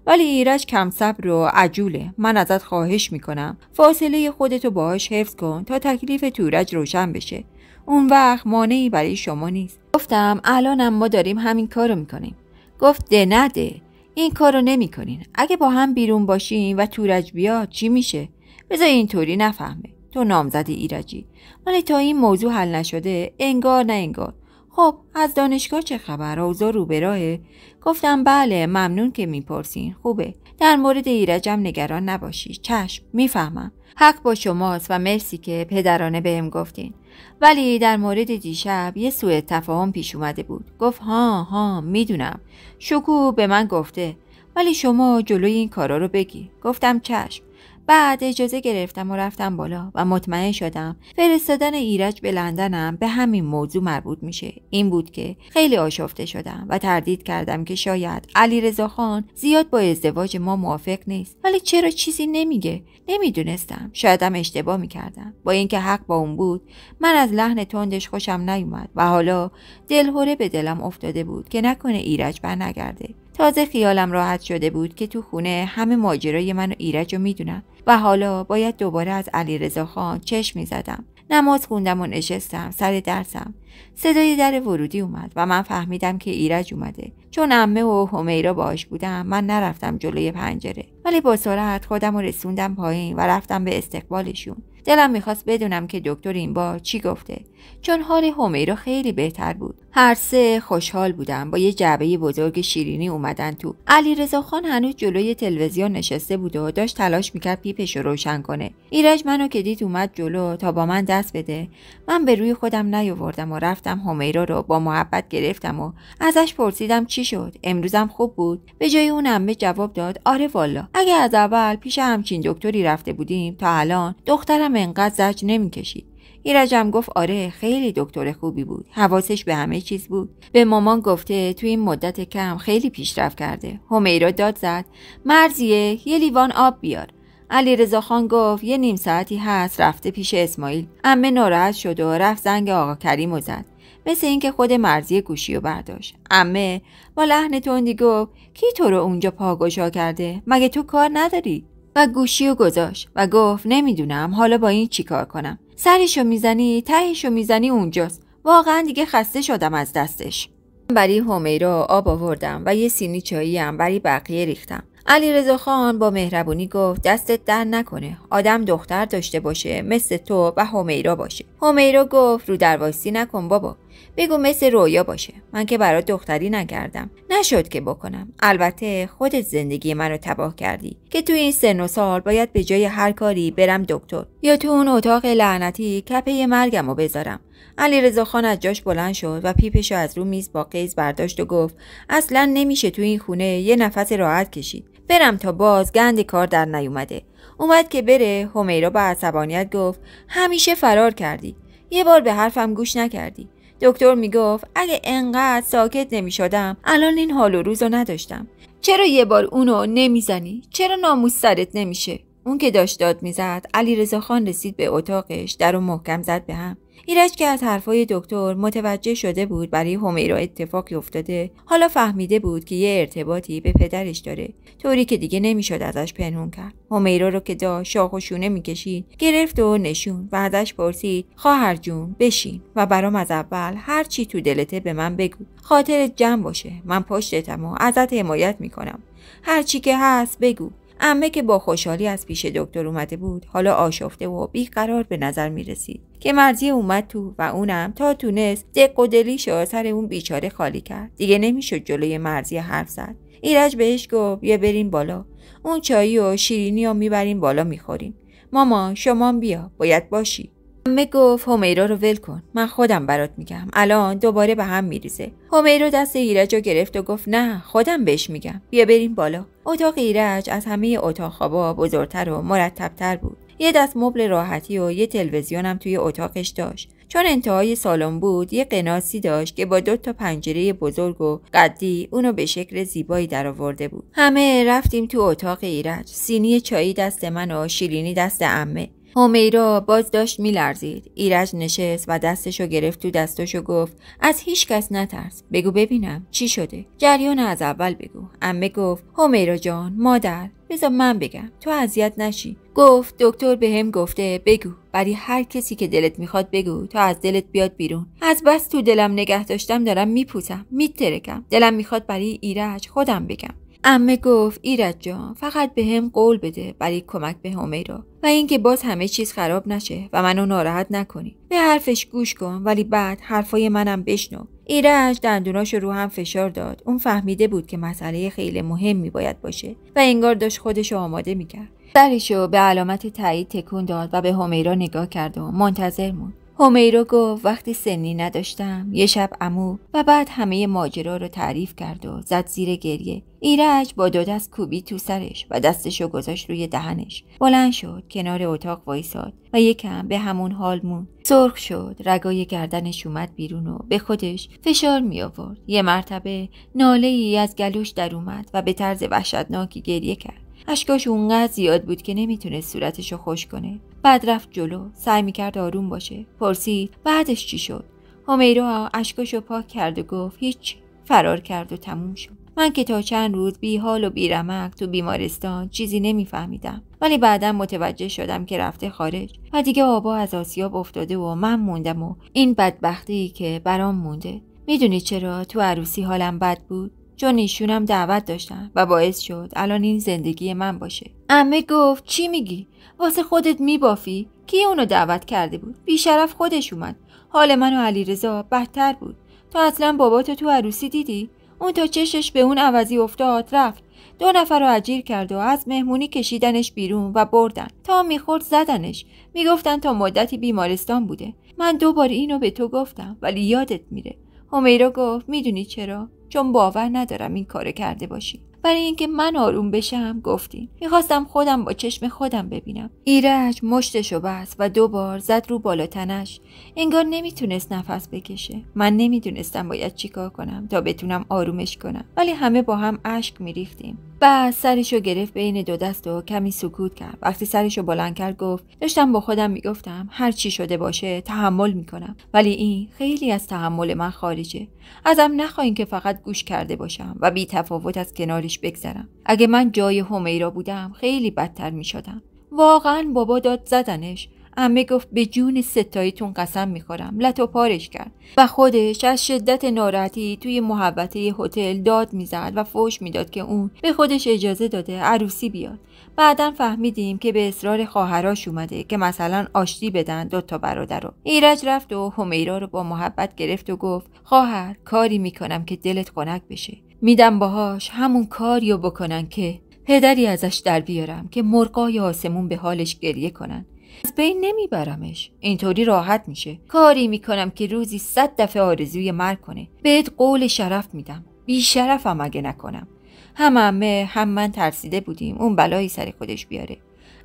ولی ایرج کم صبر و عجوله. من ازت خواهش میکنم فاصله خودتو باهاش حفظ کن تا تکلیف تورج روشن بشه. اون وقت مانعی برای شما نیست. گفتم الانم ما داریم همین کارو میکنیم. گفت ده نده، این کارو نمیکنین. اگه با هم بیرون باشین و تورج بیاد چی میشه؟ بذار اینطوری نفهمه تو نامزد ایرجی، ولی تا این موضوع حل نشده انگار نه انگار. خب از دانشگاه چه خبر؟ اوضاع رو به راهه؟ گفتم بله، ممنون که میپرسین، خوبه. در مورد ایرجم نگران نباشی. چشم، میفهمم، حق با شماست و مرسی که پدرانه بهم گفتین، ولی در مورد دیشب یه سوء تفاهم پیش اومده بود. گفت ها میدونم، شکوه به من گفته، ولی شما جلوی این کارا رو بگی. گفتم چشم. بعد اجازه گرفتم و رفتم بالا و مطمئن شدم فرستادن ایرج به لندنم به همین موضوع مربوط میشه. این بود که خیلی آشفته شدم و تردید کردم که شاید علیرضا خان زیاد با ازدواج ما موافق نیست، ولی چرا چیزی نمیگه؟ نمیدونستم، شایدم اشتباه میکردم. با اینکه حق با اون بود، من از لحن تندش خوشم نیومد و حالا دلهره به دلم افتاده بود که نکنه ایرج برنگرده. تازه خیالم راحت شده بود که تو خونه همه ماجرای من و ایرج رو میدونن و حالا باید دوباره از علیرضا خان چشم میزدم. نماز خوندم و نشستم سر درسم. صدای در ورودی اومد و من فهمیدم که ایرج اومده. چون عمه و همیرا باهاش بودم من نرفتم جلوی پنجره، ولی با سرعت خودم رو رسوندم پایین و رفتم به استقبالشون. دلم میخواست بدونم که دکتر این بار چی گفته، چون حال همیرا خیلی بهتر بود. هر سه خوشحال بودن. با یه جعبه بزرگ شیرینی اومدن تو. علیرضا خان هنوز جلوی تلویزیون نشسته بود و داشت تلاش میکرد پیپش رو روشن کنه. ایرج منو که دید اومد جلو تا با من دست بده. من به روی خودم نیاوردم و رفتم همیرا رو با محبت گرفتم و ازش پرسیدم چی شد؟ امروزم خوب بود؟ به جای اون عمه جواب داد آره والا، اگه از اول پیش همچین دکتری رفته بودیم تا الان دخترم انقدر زجر نمیکشید. ایرجم گفت آره خیلی دکتر خوبی بود، حواسش به همه چیز بود. به مامان گفته تو این مدت کم خیلی پیشرفت کرده. همیرا داد زد مرزیه یه لیوان آب بیار. علیرضا خان گفت یه نیم ساعتی هست رفته پیش اسماعیل. عمه ناراحت شد و رفت زنگ آقا کریمو زد. مثل اینکه خود مرزیه گوشی رو برداشت. عمه با لحن تندی گفت کی تو رو اونجا پاگوشا کرده؟ مگه تو کار نداری؟ و گوشی رو گذاشت و گفت نمیدونم حالا با این چی کار کنم. سرشو میزنی تهشو میزنی اونجاست. واقعا دیگه خسته شدم از دستش. برای همیرا آب آوردم و یه سینی چایی هم برای بقیه ریختم. علیرضا خان با مهربونی گفت دستت در نکنه، آدم دختر داشته باشه مثل تو و همیرا باشه. همیرا گفت رو درواسی نکن بابا، بگو مثل رویا باشه. من که برات دختری نکردم. نشد که بکنم. البته خودت زندگی منو تباه کردی که تو این سن و سال باید به جای هر کاری برم دکتر یا تو اون اتاق لعنتی کپه مرگمو بذارم. علیرضا خان از جاش بلند شد و پیپشو از رو میز با قیز برداشت و گفت اصلا نمیشه تو این خونه یه نفس راحت کشید. برم تا باز گند کار در نیومده. اومد که بره. همیرا با عصبانیت گفت همیشه فرار کردی. یه بار به حرفم گوش نکردی. دکتر میگفت اگه انقدر ساکت نمیشدم الان این حال و روزو نداشتم. چرا یه بار اونو نمیزنی؟ چرا ناموس سرت نمیشه؟ اون که داشت داد میزد علیرضا خان رسید به اتاقش، درو محکم زد به هم. ایرج که از حرفای دکتر متوجه شده بود برای همیرا اتفاقی افتاده، حالا فهمیده بود که یه ارتباطی به پدرش داره، طوری که دیگه نمیشد ازش پنهون کرد. همیرا رو که داشت شاخ و شونه میکشید گرفت و نشون و ازش پرسید خواهر جون بشین و برام از اول هر چی تو دلته به من بگو، خاطرت جمع باشه. من پشتتم و ازت حمایت میکنم. هر چی که هست بگو. عمه که با خوشحالی از پیش دکتر اومده بود حالا آشفته و بیقرار به نظر می رسید که مرضی اومد تو و اونم تا تونست دق و دلیشو سر اون بیچاره خالی کرد. دیگه نمیشد جلوی مرضی حرف زد. ایرج بهش گفت بیا بریم بالا، اون چایی و شیرینی رو میبریم بالا میخوریم. ماما شما بیا، باید باشی. عمه گفت همیرا رو ول کن، من خودم برات میگم، الان دوباره به هم میریزه. همیرا دست ایرج رو گرفت و گفت نه خودم بهش میگم، بیا بریم بالا. اتاق ایرج از همه اتاق خوابا بزرگتر و مرتبتر بود. یه دست مبل راحتی و یه تلویزیون هم توی اتاقش داشت. چون انتهای سالن بود یه قناسی داشت که با 2 پنجره بزرگ و قدی اونو به شکل زیبایی درآورده بود. همه رفتیم تو اتاق ایرج. سینی چایی دست من و شیرینی دست عمه. همیرا باز داشت میلرزید. ایرج نشست و دستشو گرفت تو دستشو گفت از هیچ کس نترس، بگو ببینم چی شده. جریان از اول بگو. عمه گفت همیرا جان مادر بذار من بگم تو اذیت نشی. گفت دکتر بهم گفته بگو، برای هر کسی که دلت میخواد بگو تا از دلت بیاد بیرون. از بس تو دلم نگه داشتم دارم میپوسم میترکم. دلم میخواد برای ایرج خودم بگم. عمه گفت ایرج جان فقط بهم قول بده برای کمک به همیرا و اینکه باز همه چیز خراب نشه و منو ناراحت نکنی. به حرفش گوش کن ولی بعد حرفای منم بشنو. ایرج دندوناشو رو هم فشار داد. اون فهمیده بود که مسئله خیلی مهمی باید باشه و انگار داشت خودشو آماده میکرد. سرشو به علامت تایید تکون داد و به همیرا نگاه کرد و منتظر موند. همیرا گفت وقتی سنی نداشتم یه شب عمو و بعد همه ماجرا رو تعریف کرد و زد زیر گریه. ایرج با 2 دست کوبی تو سرش و دستشو گذاشت روی دهنش. بلند شد کنار اتاق وایساد و یکم به همون حال موند. سرخ شد، رگای گردنش اومد بیرون و به خودش فشار می آورد. یه مرتبه ناله‌ای از گلوش در اومد و به طرز وحشتناکی گریه کرد. اشکاش اونقدر زیاد بود که نمیتونست صورتشو خوش کنه. بعد رفت جلو، سعی میکرد آروم باشه. پرسید بعدش چی شد؟ همیرا اشکاشو پاک کرد و گفت هیچ، فرار کرد و تموم شد. من که تا چند روز بی حال و بی رمق تو بیمارستان چیزی نمیفهمیدم، ولی بعدم متوجه شدم که رفته خارج و دیگه آبا از آسیاب افتاده و من موندم و این بدبختی که برام مونده. میدونی چرا تو عروسی حالم بد بود؟ چون ایشونم دعوت داشتن و باعث شد الان این زندگی من باشه. عمه گفت چی میگی؟ واسه خودت میبافی؟ کی اونو دعوت کرده بود؟ بیشرف خودش اومد. حال من و علیرضا بدتر بود. تو اصلا باباتو تو عروسی دیدی؟ اون تا چشش به اون عوضی افتاد رفت. 2 نفر رو اجیر کرد و از مهمونی کشیدنش بیرون و بردن. تا میخورد زدنش. میگفتن تا مدتی بیمارستان بوده. من 2 بار اینو به تو گفتم ولی یادت میره. همیرا گفت میدونی چرا؟ چون باور ندارم این کارو کرده باشی. برای اینکه من آروم بشم گفتین. میخواستم خودم با چشم خودم ببینم. ایرج مشتشو بست و 2 بار زد رو بالا تنش. انگار نمیتونست نفس بکشه. من نمیدونستم باید چیکار کنم تا بتونم آرومش کنم. ولی همه با هم اشک میریختیم. بعد سرشو گرفت بین 2 دست و کمی سکوت کرد. وقتی سرشو بلند کرد گفت داشتم با خودم میگفتم هر چی شده باشه تحمل میکنم، ولی این خیلی از تحمل من خارجه. ازم نخواین که فقط گوش کرده باشم و بی تفاوت از کنارش بگذرم. اگه من جای همیرا بودم خیلی بدتر میشدم. واقعا بابا داد زدنش. عمه گفت به جون ستاییتون قسم میخورم. لط و پارش کرد و خودش از شدت ناراحتی توی محوطه هتل داد میزد و فحش میداد که اون به خودش اجازه داده عروسی بیاد. بعدن فهمیدیم که به اصرار خواهراش اومده که مثلا آشتی بدن 2 برادرو. ایرج رفت و همیرا رو با محبت گرفت و گفت خواهر کاری میکنم که دلت خنک بشه. میدم باهاش همون کاریو بکنن که پدری ازش در بیارم که مرغای آسمون به حالش گریه کنن. از بین نمیبرمش. اینطوری راحت میشه. کاری میکنم که روزی 100 دفعه آرزوی مرگ کنه. بهت قول شرف میدم. بی شرفم اگه نکنم. هم عمه هم من ترسیده بودیم اون بلایی سر خودش بیاره.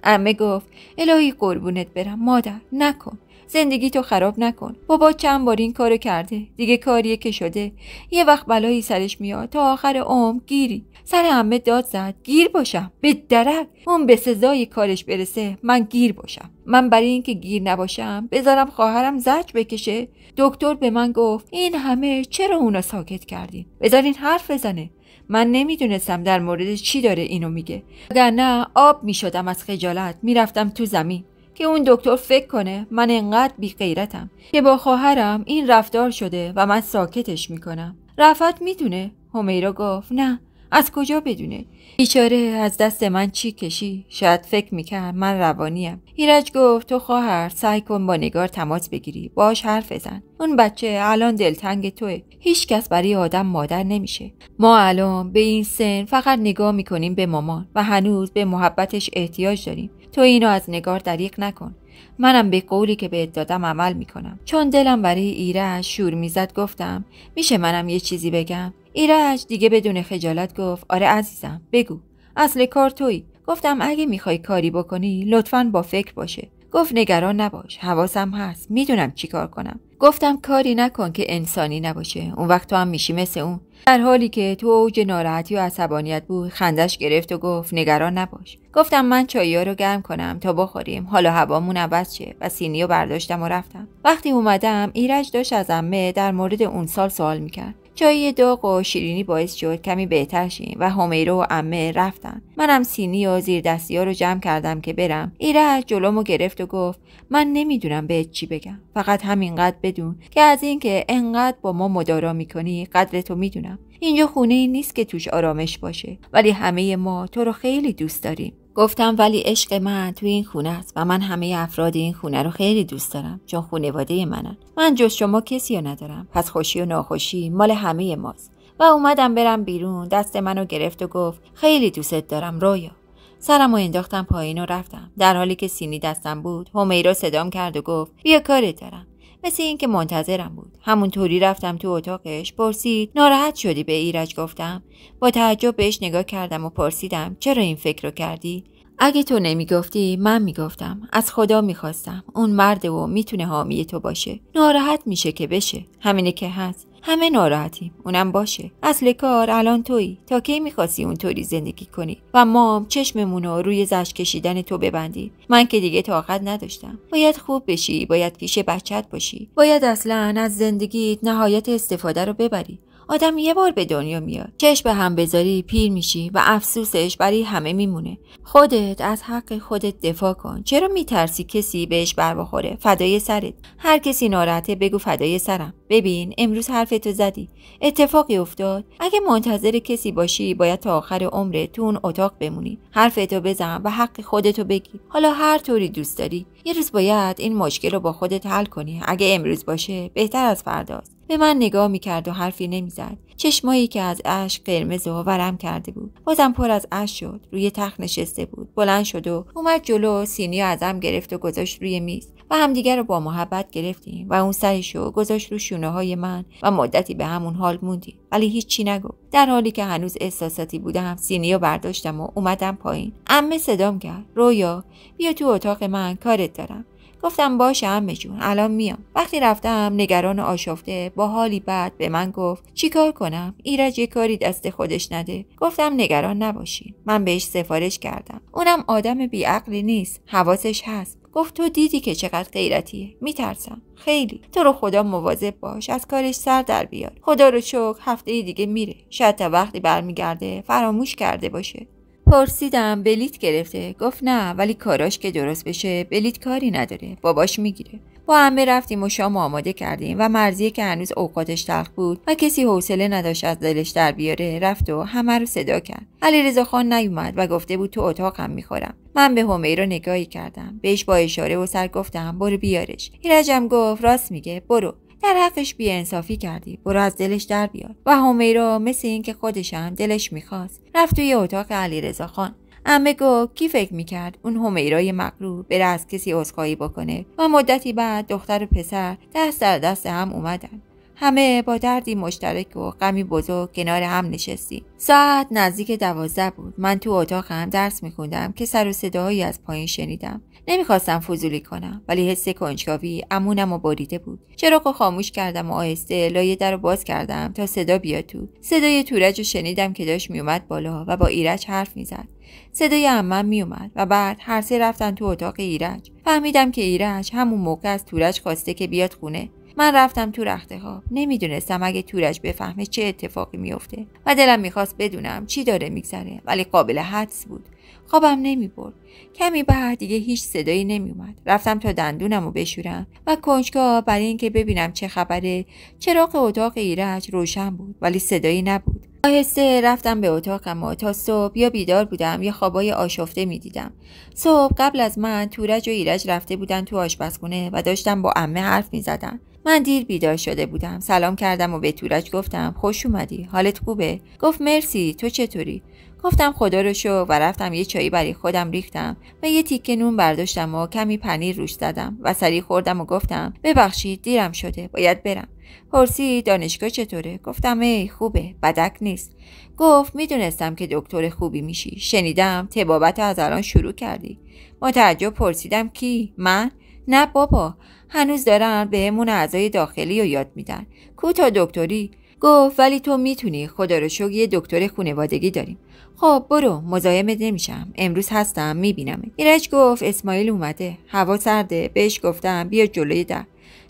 عمه گفت الهی قربونت برم مادر، نکن. زندگی تو خراب نکن. بابا چند بار این کارو کرده. دیگه کاریه که شده. یه وقت بلایی سرش میاد تا آخر عمر گیری. سر عمه داد زد گیر باشم. به درک اون به سزای کارش برسه من گیر باشم. من برای اینکه گیر نباشم بذارم خواهرم زجر بکشه. دکتر به من گفت این همه چرا اونا ساکت کردین؟ بذارین حرف بزنه. من نمیدونستم در مورد چی داره اینو میگه. اگر نه آب میشدم از خجالت، میرفتم تو زمین که اون دکتر فکر کنه من انقدر بی غیرتم که با خواهرم این رفتار شده و من ساکتش میکنم. رفعت میدونه؟ همیرا گفت نه. از کجا بدونه؟ بیچاره از دست من چی کشی؟ شاید فکر میکرد من روانیم. ایرج گفت تو خواهر سعی کن با نگار تماس بگیری، باهاش حرف بزن. اون بچه الان دلتنگ توه. هیچ کس برای آدم مادر نمیشه. ما الان به این سن فقط نگاه میکنیم به مامان و هنوز به محبتش احتیاج داریم. تو اینو از نگار دریغ نکن. منم به قولی که بهت دادم عمل میکنم. چون دلم برای ایرج شور میزد گفتم میشه منم یه چیزی بگم؟ ایرج دیگه بدون خجالت گفت آره عزیزم بگو. اصل کار تویی. گفتم اگه میخوای کاری بکنی لطفاً با فکر باشه. گفت نگران نباش، حواسم هست، میدونم چی کار کنم. گفتم کاری نکن که انسانی نباشه، اون وقت تو هم میشی مثل اون. در حالی که تو اوج ناراحتی و عصبانیت بود خندش گرفت و گفت نگران نباش. گفتم من چایی‌ها رو گرم کنم تا بخوریم، حالا هوامون عوض شه و سینیو برداشتم و رفتم. وقتی اومدم ایرج داشت از عمه در مورد اون سال سوال میکرد. چای داغ و شیرینی باعث شد کمی بهتر شیم و همیرا و عمه رفتن. منم سینی و زیر دستی‌ها رو جمع کردم که برم. ایرج جلومو گرفت و گفت من نمیدونم بهت چی بگم، فقط همینقدر بدون که از اینکه انقدر با ما مدارا میکنی قدرتو میدونم. اینجا خونه ای نیست که توش آرامش باشه، ولی همه ما تو رو خیلی دوست داریم. گفتم ولی عشق من تو این خونه است و من همه افراد این خونه رو خیلی دوست دارم چون خانواده منن. من جز شما کسی رو ندارم، پس خوشی و ناخوشی مال همه ماست. و اومدم برم بیرون. دست منو گرفت و گفت خیلی دوست دارم رویا. سرمو انداختم پایین و رفتم. در حالی که سینی دستم بود همیرا صدام کرد و گفت بیا کارت دارم. مثل این که منتظرم بود. همونطوری رفتم تو اتاقش. پرسید ناراحت شدی؟ به ایرج گفتم. با تعجب بهش نگاه کردم و پرسیدم چرا این فکر رو کردی؟ اگه تو نمیگفتی من میگفتم. از خدا میخواستم. اون مرده و میتونه حامی تو باشه. ناراحت میشه که بشه. همینه که هست. همه ناراحتیم. اونم باشه. اصل کار الان تویی. تا کی میخواستی اونطوری زندگی کنی و ما چشممونو روی زجر کشیدن تو ببندیم؟ من که دیگه طاقت نداشتم. باید خوب بشی، باید پیش بچت باشی، باید اصلا از زندگیت نهایت استفاده رو ببری. آدم یه بار به دنیا میاد. چشم به هم بذاری پیر میشی و افسوسش برای همه میمونه. خودت از حق خودت دفاع کن. چرا میترسی کسی بهش بر بخوره؟ فدای سرت. هر کسی ناراحته بگو فدای سرم. ببین امروز حرفتو زدی، اتفاقی افتاد. اگه منتظر کسی باشی باید تا آخر عمرت تو اون اتاق بمونی. حرفتو بزن و حق خودتو بگیر. حالا هر طوری دوست داری. یه روز باید این مشکل رو با خودت حل کنی. اگه امروز باشه بهتر از فرداست. به من نگاه میکرد و حرفی نمیزد. چشمایی که از اشک قرمز و ورم کرده بود بازم پر از اشک شد. روی تخت نشسته بود. بلند شد و اومد جلو. سینی ازم گرفت و گذاشت روی میز و همدیگر رو با محبت گرفتیم و اون سرشو گذاشت رو شونه های من و مدتی به همون حال موندیم ولی هیچی نگفت. در حالی که هنوز احساساتی بودم سینیو برداشتم و اومدم پایین. عمه صدام کرد رویا بیا تو اتاق من، کارت دارم. گفتم باشه عمه جون الان میام. وقتی رفتم نگران و آشفته با حالی بد به من گفت چیکار کنم؟ ایرج یه کاری دست خودش نده. گفتم نگران نباشین، من بهش سفارش کردم. اونم آدم بیعقلی نیست، حواسش هست. گفت تو دیدی که چقدر غیرتیه. میترسم خیلی. تو رو خدا مواظب باش، از کارش سر در بیار. خدا رو شکر هفته دیگه میره. شاید تا وقتی برمیگرده فراموش کرده باشه. پرسیدم بلیت گرفته؟ گفت نه، ولی کاراش که درست بشه بلیت کاری نداره، باباش میگیره. با عمه رفتیم و شام آماده کردیم و مرضیه که هنوز اوقاتش تلخ بود و کسی حوصله نداشت از دلش در بیاره رفت و همه رو صدا کرد. علیرضا خان نیومد و گفته بود تو اتاقم میخورم. من به همیرا نگاهی کردم، بهش با اشاره و سر گفتم برو بیارش. ایرجم گفت راست میگه، برو، در حقش بی‌انصافی کردی، برو از دلش در بیار. و همیرا مثل این که خودش هم دلش میخواست رفت توی اتاق علیرضا خان. عمه گفت کی فکر میکرد اون همیرای مغرور بره از کسی عذرخواهی بکنه؟ و مدتی بعد دختر و پسر دست در دست هم اومدن. همه با دردی مشترک و غمی بزرگ کنار هم نشستیم. ساعت نزدیک 12 بود. من تو اتاقم درس میخوندم که سر و صداهایی از پایین شنیدم. نمیخواستم فضولی کنم، ولی حس کنجکاوی امونمو بریده بود. چراغو خاموش کردم و آهسته لایه درو باز کردم تا صدا بیاد تو. صدای تورج رو شنیدم که داشت میومد بالا و با ایرج حرف میزد. صدای عمم میومد و بعد هر سه رفتن تو اتاق ایرج. فهمیدم که ایرج همون موقع از تورج خواسته که بیاد خونه. من رفتم تو رخت خواب. نمیدونستم اگه تورج بفهمه چه اتفاقی میفته و دلم میخواست بدونم چی داره میگذره، ولی قابل حدس بود. خوابم نمیبرد. کمی بعد دیگه هیچ صدایی نمیومد. رفتم تا دندونمو بشورم و کنجکاو برای اینکه ببینم چه خبره چراغ اتاق ایرج روشن بود، ولی صدایی نبود. آهسته رفتم به اتاقم و تا صبح یا بیدار بودم یا خوابای آشفته میدیدم. صبح قبل از من تورج و ایرج رفته بودن تو آشپزخونه و داشتم با عمه حرف میزدن. من دیر بیدار شده بودم. سلام کردم و به تورج گفتم خوش اومدی، حالت خوبه؟ گفت مرسی، تو چطوری؟ گفتم خدا رو شکر و رفتم یه چایی برای خودم ریختم و یه تیکه نون برداشتم و کمی پنیر روش زدم و سریع خوردم و گفتم ببخشید دیرم شده، باید برم. پرسید دانشگاه چطوره؟ گفتم ای خوبه، بدک نیست. گفت میدونستم که دکتر خوبی میشی، شنیدم طبابت از الان شروع کردی. با تعجب پرسیدم کی؟ من؟ نه بابا، هنوز دارن بهمون اعضای داخلی رو یاد میدن. کو تا دکتری؟ گفت ولی تو میتونی، خدا رو شکر یه دکتر خانوادگی داریم. خب برو، مزاحمت نمیشم، امروز هستم میبینم. ایرج گفت اسماعیل اومده، هوا سرده. بهش گفتم بیا جلوی در.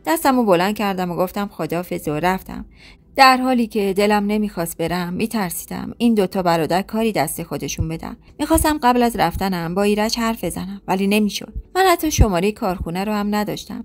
دستمو بلند کردم و گفتم خداحافظ و رفتم. در حالی که دلم نمیخواست برم، میترسیدم این دوتا برادر کاری دست خودشون بدن. میخواستم قبل از رفتنم با ایرج حرف بزنم، ولی نمیشد. من حتی شماره کارخونه رو هم نداشتم.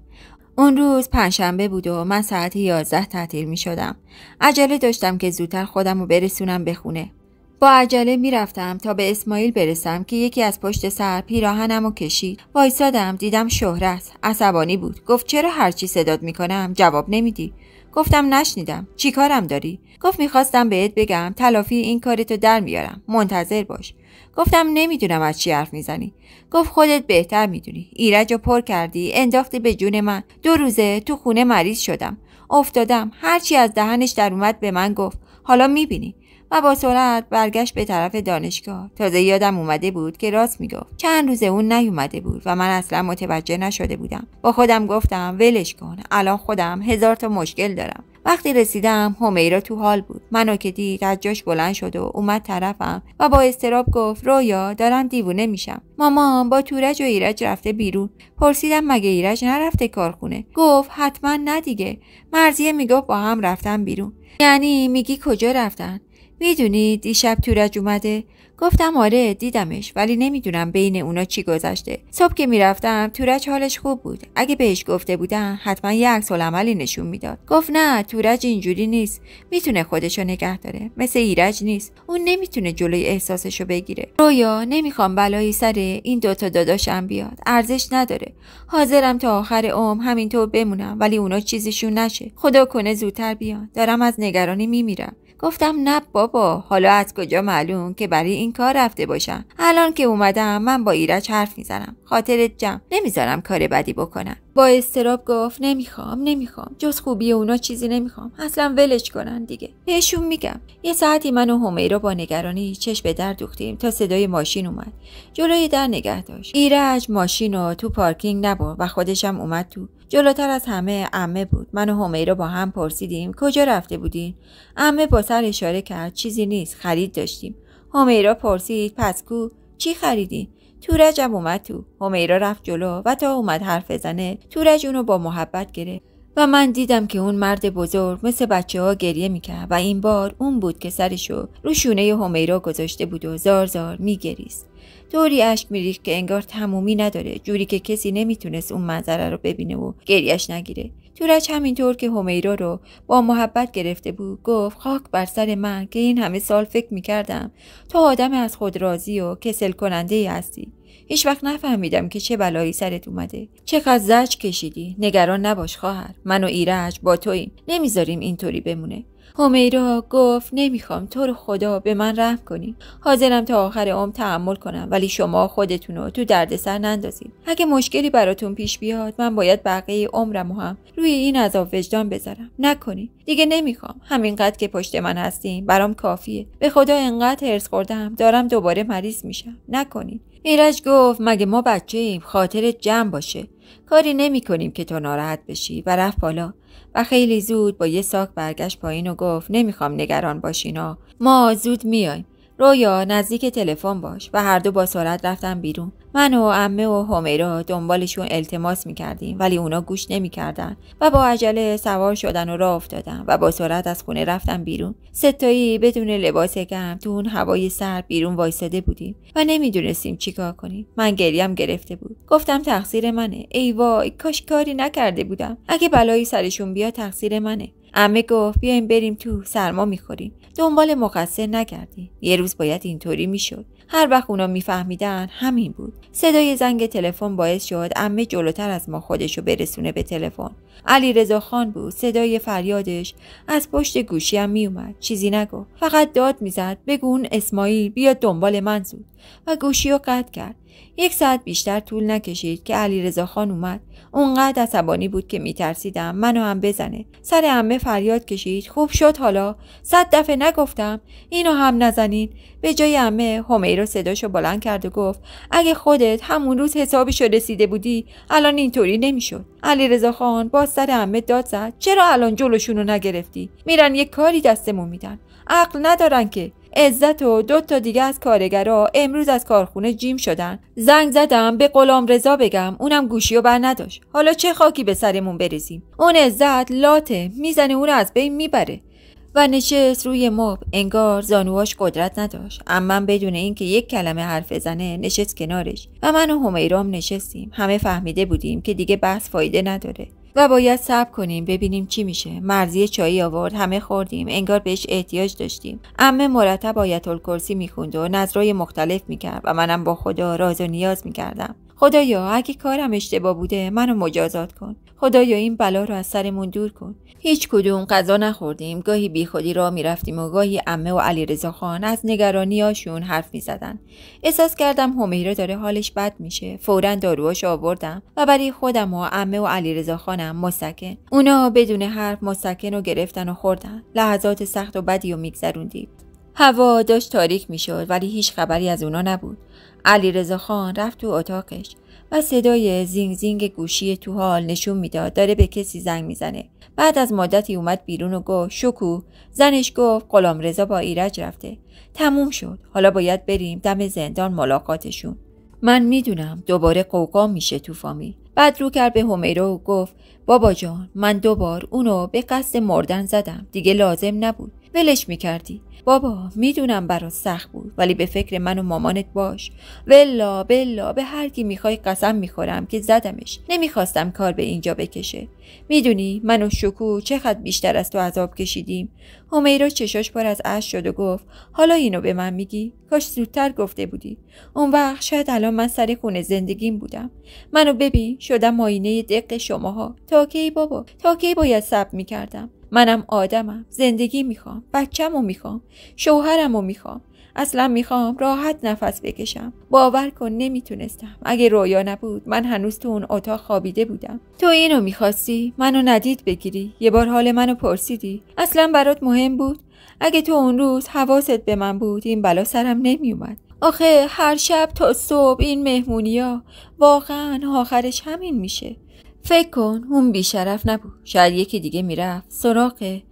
اون روز پنجشنبه بود و من ساعت 11 تعطیل میشدم. عجله داشتم که زودتر خودم رو برسونم به خونه. با عجله میرفتم تا به اسماعیل برسم که یکی از پشت سر پیراهنمو کشید. وایسادم، دیدم شهرت. عصبانی بود. گفت چرا هرچی صدات میکنم جواب نمیدی؟ گفتم نشنیدم. چی کارم داری؟ گفت میخواستم بهت بگم تلافی این کارتو در میارم، منتظر باش. گفتم نمیدونم از چی حرف میزنی. گفت خودت بهتر میدونی. ایرجو پر کردی، انداختی به جون من. 2 روزه تو خونه مریض شدم، افتادم. هرچی از دهنش در اومد به من گفت. حالا میبینی. و با سرعت برگشت به طرف دانشگاه. تازه یادم اومده بود که راست میگفت. چند روزه اون نیومده بود و من اصلا متوجه نشده بودم. با خودم گفتم ولش کن، الان خودم 1000 تا مشکل دارم. وقتی رسیدم همیرا تو حال بود. منو که دید از جاش بلند شد و اومد طرفم و با اضطراب گفت رویا دارم دیوونه میشم. مامان با تورج و ایرج رفته بیرون. پرسیدم مگه ایرج نرفته کارخونه؟ گفت حتما نه دیگه، مرضیه میگفت با هم رفتن بیرون. یعنی میگی کجا رفتن؟ میدونی دیشب تورج اومده؟ گفتم آره دیدمش، ولی نمیدونم بین اونا چی گذشته. صبح که میرفتم تورج حالش خوب بود. اگه بهش گفته بودن حتما یه عکس العملی نشون میداد. گفت نه تورج اینجوری نیست، میتونه خودشو نگه داره، مثل ایرج نیست. اون نمیتونه جلوی احساسشو بگیره. رویا نمیخوام بلایی سر این دوتا داداشم بیاد، ارزش نداره. حاضرم تا آخر عمر همینطور بمونم، ولی اونا چیزشون نشه. خدا کنه زودتر بیان، دارم از نگرانی میمیرم. گفتم نه بابا، حالا از کجا معلوم که برای این کار رفته باشن؟ الان که اومدم من با ایرج حرف میزنم، خاطرت جمع، نمیذارم کار بدی بکنن. با اضطراب گفت نمیخوام، جز خوبی اونا چیزی نمیخوام، اصلا ولش کنن دیگه. بهشون میگم. یه ساعتی من و همیرا با نگرانی چشم به در دوختیم تا صدای ماشین اومد. جلوی در نگه داشت. ایرج ماشینو تو پارکینگ نبرد و خودشم اومد تو. جلوتر از همه عمه بود. من و همیرا با هم پرسیدیم کجا رفته بودین؟ عمه با سر اشاره کرد چیزی نیست، خرید داشتیم. همیرا پرسید پس کو؟ چی خریدین؟ تورجم اومد تو. همیرا رفت جلو و تا اومد حرف بزنه تورج اونو با محبت گرفت. و من دیدم که اون مرد بزرگ مثل بچه‌ها گریه میکرد و این بار اون بود که سرشو رو شونه همیرا گذاشته بود و زار زار میگریست. طوری اشک میریخت که انگار تمومی نداره، جوری که کسی نمیتونست اون منظره رو ببینه و گریهش نگیره. تورج همینطور که همیرا رو با محبت گرفته بود گفت خاک بر سر من که این همه سال فکر میکردم تو آدم از خود راضی و کسل کننده هستی. هیچ وقت نفهمیدم که چه بلایی سرت اومده. چقدر زجر کشیدی. نگران نباش خواهر، من و ایرج با توییم، نمیذاریم اینطوری بمونه. همیرا گفت نمیخوام، تو رو خدا به من رحم کنی. حاضرم تا آخر عمر تحمل کنم، ولی شما خودتونو تو دردسر نندازید. اگه مشکلی براتون پیش بیاد من باید بقیه عمرمو هم روی این عذاب وجدان بذارم. نکنی. دیگه نمیخوام. همینقدر که پشت من هستین برام کافیه. به خدا انقدر هرس خوردم دارم دوباره مریض میشم. نکنین. ایرج گفت مگه ما بچه‌ایم، خاطرت جمع باشه. کاری نمی کنیم که تو ناراحت بشی و رفت بالا و خیلی زود با یه ساک برگشت پایین و گفت نمیخوام نگران باشینا، ما زود میایم. رویا نزدیک تلفن باش. و هر دو با سرعت رفتن بیرون. من و عمه و همیرا دنبالشون التماس میکردیم ولی اونا گوش نمیکردن و با عجله سوار شدن و راه افتادن و با سرعت از خونه رفتن بیرون. ستایی بدون لباس گرم تو اون هوای سرد بیرون وایساده بودیم و نمیدونستیم چیکار کنیم. من گریم گرفته بود. گفتم تقصیر منه. ای وای کاش کاری نکرده بودم. اگه بلایی سرشون بیاد تقصیر منه. عمه گفت بیایم بریم تو، سرما میخوریم. دنبال مقصر نگردی. یه روز باید اینطوری میشد. هر وقت اونا میفهمیدن همین بود. صدای زنگ تلفن باعث شد عمه جلوتر از ما خودشو برسونه به تلفن. علیرضا خان بود. صدای فریادش از پشت گوشیم میومد. چیزی نگو، فقط داد میزد بگو اون اسماعیل بیاد دنبال من زود. و گوشیو قطع کرد. 1 ساعت بیشتر طول نکشید که علیرضا خان اومد. اونقدر عصبانی بود که میترسیدم منو هم بزنه. سر عمه فریاد کشید خوب شد حالا؟ 100 دفعه نگفتم اینو هم نزنین؟ به جای عمه همیرا صداشو بلند کرد و گفت اگه خودت همون روز حسابشو رسیده بودی الان اینطوری نمیشد. علیرضا خان باز سر عمه داد زد چرا الان جلوشونو نگرفتی؟ میرن یه کاری دستمون میدن. عقل ندارن که. عزت و 2 تا دیگه از کارگرا امروز از کارخونه جیم شدن. زنگ زدم به غلامرضا بگم، اونم گوشیو بر نداشت. حالا چه خاکی به سرمون بریزیم؟ اون عزت لاته، میزنه اون از بین میبره. و نشست روی مبل. انگار زانوهاش قدرت نداشت. عمم بدون اینکه یک کلمه حرف بزنه نشست کنارش و من و همیرام نشستیم. همه فهمیده بودیم که دیگه بحث فایده نداره و باید صبر کنیم ببینیم چی میشه. مرضی چایی آورد، همه خوردیم. انگار بهش احتیاج داشتیم. عمه مرتب آیت الکرسی میخوند و نذرای مختلف میکرد و منم با خدا راز و نیاز میکردم. خدایا اگه کارم اشتباه بوده منو مجازات کن. خدایا این بلا رو از سرمون دور کن. هیچ کدوم غذا نخوردیم. گاهی بیخودی راه میرفتیم و گاهی عمه و علیرضا خان از نگرانیاشون حرف میزدن. احساس کردم همیرا داره حالش بد میشه. فوراً داروهاش آوردم و برای خودم و عمه و علیرضا خانم مسکن. اونا بدون حرف مسکن رو گرفتن و خوردن. لحظات سخت و بدی رو میگذروندیم. هوا داشت تاریک میشد ولی هیچ خبری از اونا نبود. علیرضا خان رفت تو اتاقش و صدای زینگ زینگ گوشی تو حال نشون میداد داره به کسی زنگ میزنه. بعد از مدتی اومد بیرون و گفت شکو. زنش گفت غلامرضا با ایرج رفته. تموم شد. حالا باید بریم دم زندان ملاقاتشون. من میدونم دوباره قوقا میشه تو فامیل. بعد رو کرد به همیرا و گفت بابا جان من 2 بار اونو به قصد مردن زدم. دیگه لازم نبود. ولش میکردی. بابا میدونم برات سخت بود ولی به فکر من و مامانت باش. والله بالله به هر کی میخوای قسم میخورم که زدمش. نمیخواستم کار به اینجا بکشه. میدونی من و شکو چقدر بیشتر از تو عذاب کشیدیم. همیرا چشاش پر از اشک شد و گفت حالا اینو به من میگی؟ کاش زودتر گفته بودی. اون وقت شاید الان من سر خونه زندگیم بودم. منو ببین شدم آینه دق شماها. تا کی بابا؟ تا کی باید صبر میکردم؟ منم آدمم. زندگی میخوام. بچه‌مو میخوام. شوهرمو میخوام. اصلا میخوام راحت نفس بکشم. باور کن نمیتونستم. اگه رویا نبود من هنوز تو اون اتاق خوابیده بودم. تو اینو میخواستی؟ منو ندید بگیری؟ یه بار حال منو پرسیدی؟ اصلا برات مهم بود؟ اگه تو اون روز حواست به من بود این بلا سرم نمیومد. آخه هر شب تا صبح این مهمونیا واقعا آخرش همین میشه. فکر کن اون بیشرف نبود. شاید یکی دیگه میرفت سراغه.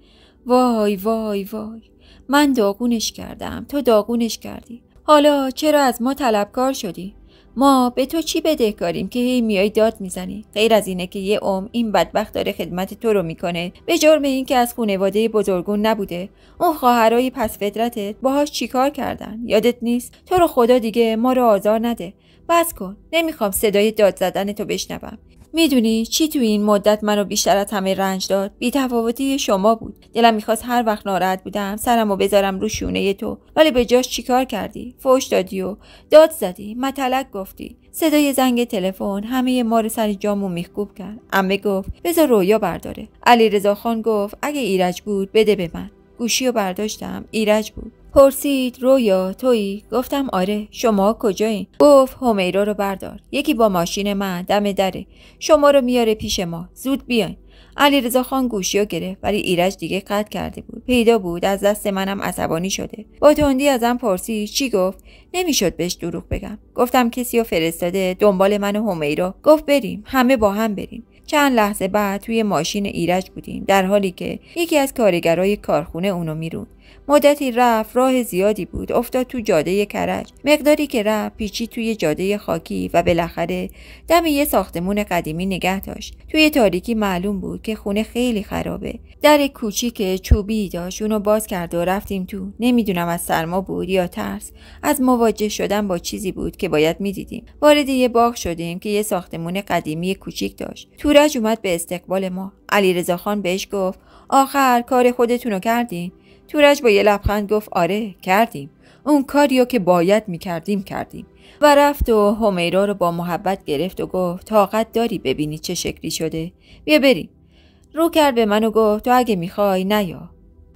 وای وای وای. من داغونش کردم. تو داغونش کردی. حالا چرا از ما طلبکار شدی؟ ما به تو چی بدهکاریم که هی میای داد میزنی؟ غیر از اینه که یه این بدبخت داره خدمت تو رو میکنه به جرم این که از خانواده بزرگون نبوده. اون خواهرای پس فطرتت باهاش چیکار کردن؟ یادت نیست؟ تو رو خدا دیگه ما رو آزار نده. بس کن. نمیخوام صدای داد زدن تو بشنوم. میدونی چی تو این مدت منو بیشتر از همه رنج داد؟ بی‌تفاوتی شما بود. دلم میخواست هر وقت ناراحت بودم سرمو بذارم رو شونه تو، ولی به جاش چیکار کردی؟ فحش دادی و داد زدی، متلک گفتی. صدای زنگ تلفن همه ما رو سر جامون میخکوب کرد. عمه گفت بذار رویا برداره. علیرضا خان گفت اگه ایرج بود بده به من. گوشیو برداشتم، ایرج بود. پرسید رویا تویی؟ گفتم آره. شما کجایین؟ گفت همیرا رو بردار، یکی با ماشین من دم دره، شما رو میاره پیش ما، زود بیاین. علیرضا خان گوشیو گرفت ولی ایرج دیگه قطع کرده بود. پیدا بود از دست منم عصبانی شده. با تندی ازم پرسید چی گفت؟ نمیشد بهش دروغ بگم. گفتم کسی رو فرستاده دنبال من و همیرا. گفت بریم، همه با هم بریم. چند لحظه بعد توی ماشین ایرج بودیم در حالی که یکی از کارگرای کارخونه اونو میروند. مدتی رفت، راه زیادی بود، افتاد تو جاده کرج. مقداری که رفت پیچید توی جاده خاکی و بالاخره دم یه ساختمون قدیمی نگه داشت. توی تاریکی معلوم بود که خونه خیلی خرابه. در کوچیک چوبی داشت، اونو باز کرد و رفتیم تو. نمیدونم از سرما بود یا ترس از مواجه شدن با چیزی بود که باید میدیدیم. وارد یه باغ شدیم که یه ساختمون قدیمی کوچیک داشت. تورج اومد به استقبال ما. علیرضا خان بهش گفت آخر کار خودتونو کردین؟ تورج با یه لبخند گفت آره کردیم، اون کاریو که باید میکردیم کردیم. و رفت و همیرا رو با محبت گرفت و گفت طاقت داری ببینی چه شکلی شده؟ بیا بریم. رو کرد به من و گفت تو اگه میخوای نیا.